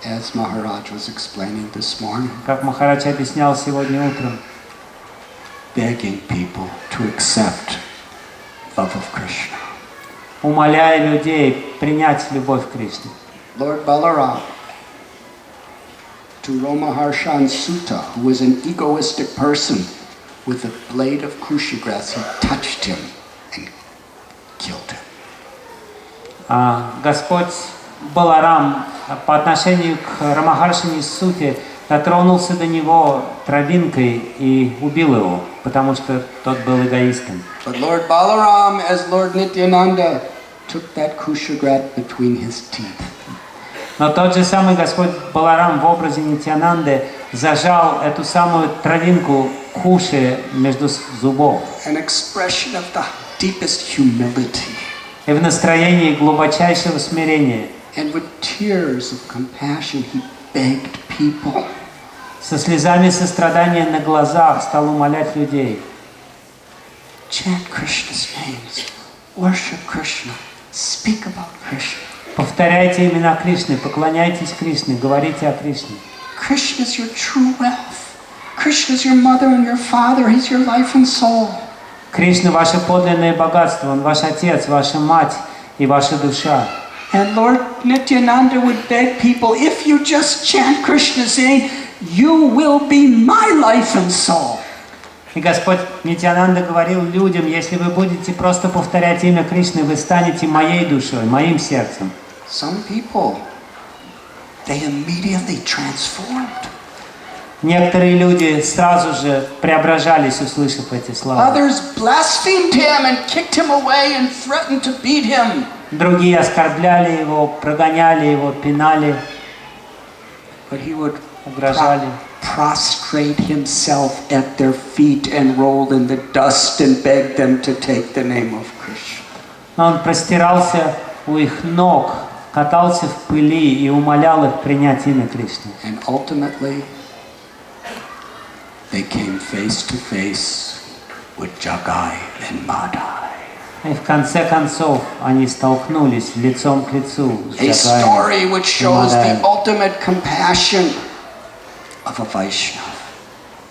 as Maharaj was explaining this morning, как Махарадж объяснял сегодня утром, begging people to accept love of Krishna. умоляя людей принять любовь к Кришне. Lord Balaram, to Romaharshan Sutta, who was an egoistic person, with a blade of kushi grass, he touched him and killed him. Господь Баларам по отношению к Рамахаршине Сути дотронулся до него травинкой и убил его, потому что тот был эгоистом. But Lord Balaram, as Lord Nityananda, took that kushagrat between his teeth. Но тот же самый Господь Баларам в образе Нитьянанды зажал эту самую травинку куши между зубов. An expression of the deepest humility. И в настроении глубочайшего смирения. And with tears of compassion, he begged people. Со слезами сострадания на глазах стал умолять людей. Chant Krishna's names, worship Krishna, speak about Krishna. Повторяйте имена Кришны, поклоняйтесь Кришне, говорите о Кришне. Krishna is your true wealth. Krishna is your mother and your father. He's your life and soul. Кришна — ваше подлинное богатство, Он ваш отец, ваша мать и ваша душа. And Lord Nityananda would beg people, if you just chant Krishna's name, you will be my life and soul. И Господь Нитьянанда говорил людям, если вы будете просто повторять имя Кришны, вы станете моей душой, моим сердцем. Some people, they immediately transformed. Некоторые люди сразу же преображались, услышав эти слова. Others blasphemed him and kicked him away and threatened to beat him. Другие оскорбляли его, прогоняли его, пинали, But he would угрожали. prostrate himself at their feet and roll in the dust and beg them to take the name of Krishna. Но он простирался у их ног, катался в пыли и умолял их принять имя Кришны. And ultimately, they came face to face with Jagai and Madai. И в конце концов они столкнулись лицом к лицу с A story Джагаем which и shows the Мадаем. ultimate compassion of a Vaishnava.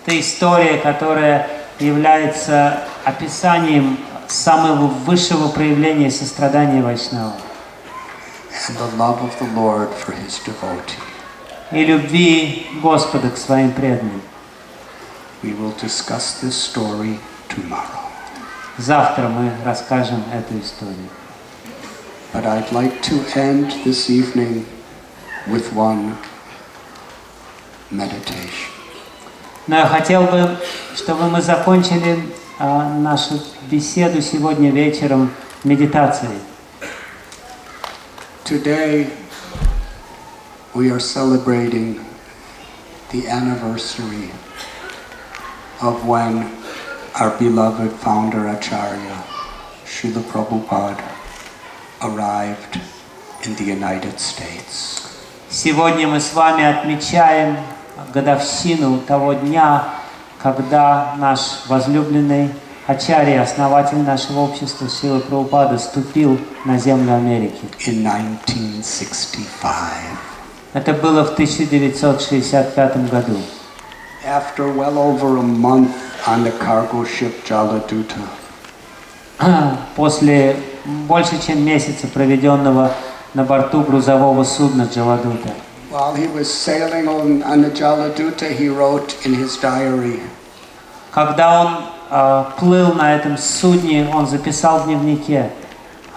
Это история, которая является описанием самого высшего проявления сострадания Вайшнава And the love of the Lord for his devotee. и любви Господа к своим преданным. We will discuss this story tomorrow. Завтра мы расскажем эту историю. But I'd like to end this evening with one meditation. Но я хотел бы, чтобы мы закончили нашу беседу сегодня вечером медитацией. Today we are celebrating the anniversary of when our beloved founder Acharya, Srila Prabhupada, arrived in the United States. Сегодня мы с вами отмечаем годовщину того дня, когда наш возлюбленный Ачарья, основатель нашего общества Шрила Прабхупада, ступил на землю Америки. In 1965. Это было в 1965 году. After well over a month on the cargo ship Jaladuta, После больше чем месяца, проведенного на борту грузового судна Джаладута. while he was sailing on the Jaladuta, he wrote in his diary, Когда он плыл на этом судне, он записал в дневнике,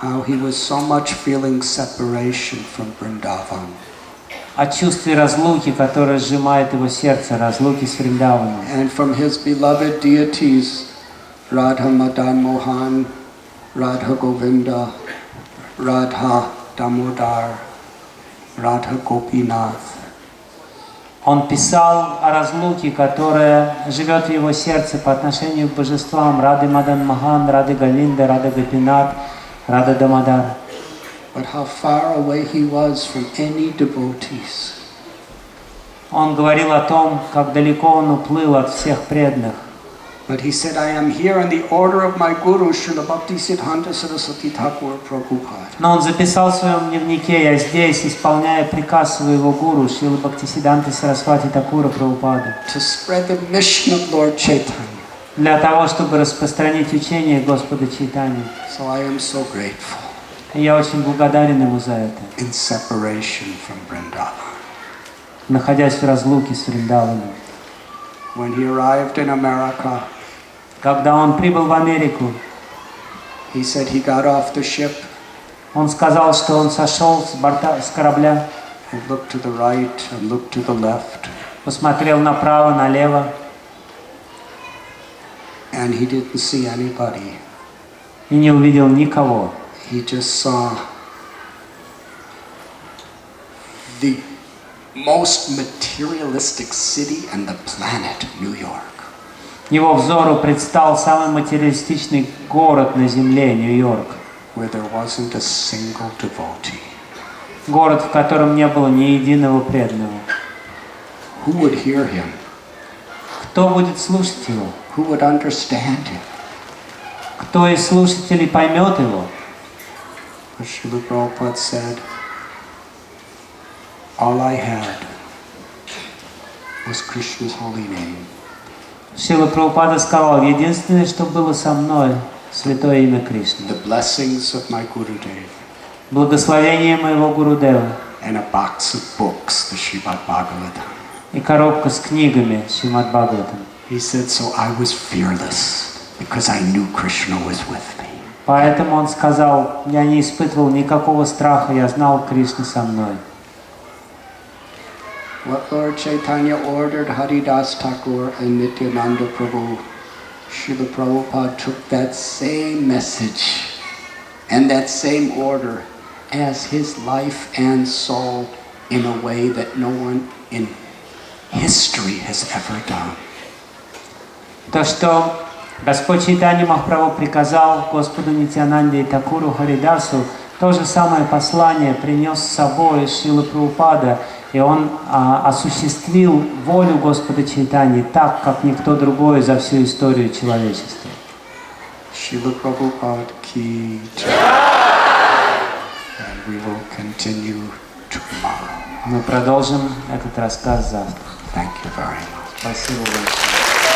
how he was so much feeling separation from Vrindavan. о чувстве разлуки, которое сжимает его сердце, разлуки с Вриндаваном. And from his beloved deities, Radha Madan Mohan, Radha Govinda, Radha Damodar, Radha Gopinath. Он писал о разлуке, которая живет в его сердце по отношению к божествам Рады Мадан Махан, Рады Говинда, Рада Гопинат, Рада Дамодар. But how far away he was from any devotees. Он говорил о том, как далеко он уплыл от всех преданных. But he said, I am here in the order of my Guru, Srila Bhaktisiddhanta Saraswati Thakur Prabhupada. Но он записал в своем дневнике: «Я здесь, исполняя приказ своего гуру, Шрила Бхактисиддханты Сарасвати Такура Прабхупады, To spread the mission of Lord Chaitanya. для того, чтобы распространить учение Господа Чайтаньи». So I am so grateful. И я очень благодарен ему за это, In separation from Vrindavan. находясь в разлуке с Вриндаваном. When he arrived in America, Когда он прибыл в Америку, he said he got off the ship он сказал, что он сошел с корабля, and looked to the right and looked to the left, посмотрел направо, налево, and he didn't see anybody. и не увидел никого. He just saw the most materialistic city on the planet, New York. Его взору предстал самый материалистичный город на земле, Нью-Йорк. Where there wasn't a single devotee. Город, в котором не было ни единого преданного. Who would hear him? Кто будет слушать его? Who would understand him? Кто из слушателей поймет его? But Srila Prabhupada said, all I had was Krishna's holy name. Шрила Прабхупада сказал: единственное, что было со мной, святое имя Кришны. The blessings of my Gurudev. Благословение моего Гурудева. And a box of books, the Srimad Bhagavatam. И коробка с книгами Шримад Бхагаватам. He said, so I was fearless because I knew Krishna was with me. Поэтому он сказал: я не испытывал никакого страха, я знал, Кришна со мной. What Lord Chaitanya ordered Haridas Thakur and Nityananda Prabhu, Srila Prabhupada took that same message and that same order as his life and soul in a way that no one in history has ever done. То, что Господь Чайтанья Махапрабху приказал Господу Нитьянанде и Такуру Харидасу, то же самое послание принес с собой Шрила Прабхупада, и он осуществил волю Господа Чайтаньи так, как никто другой за всю историю человечества. Srila Prabhupada ki jai. And we will continue tomorrow. Мы продолжим этот рассказ завтра. Thank you very much. Спасибо большое.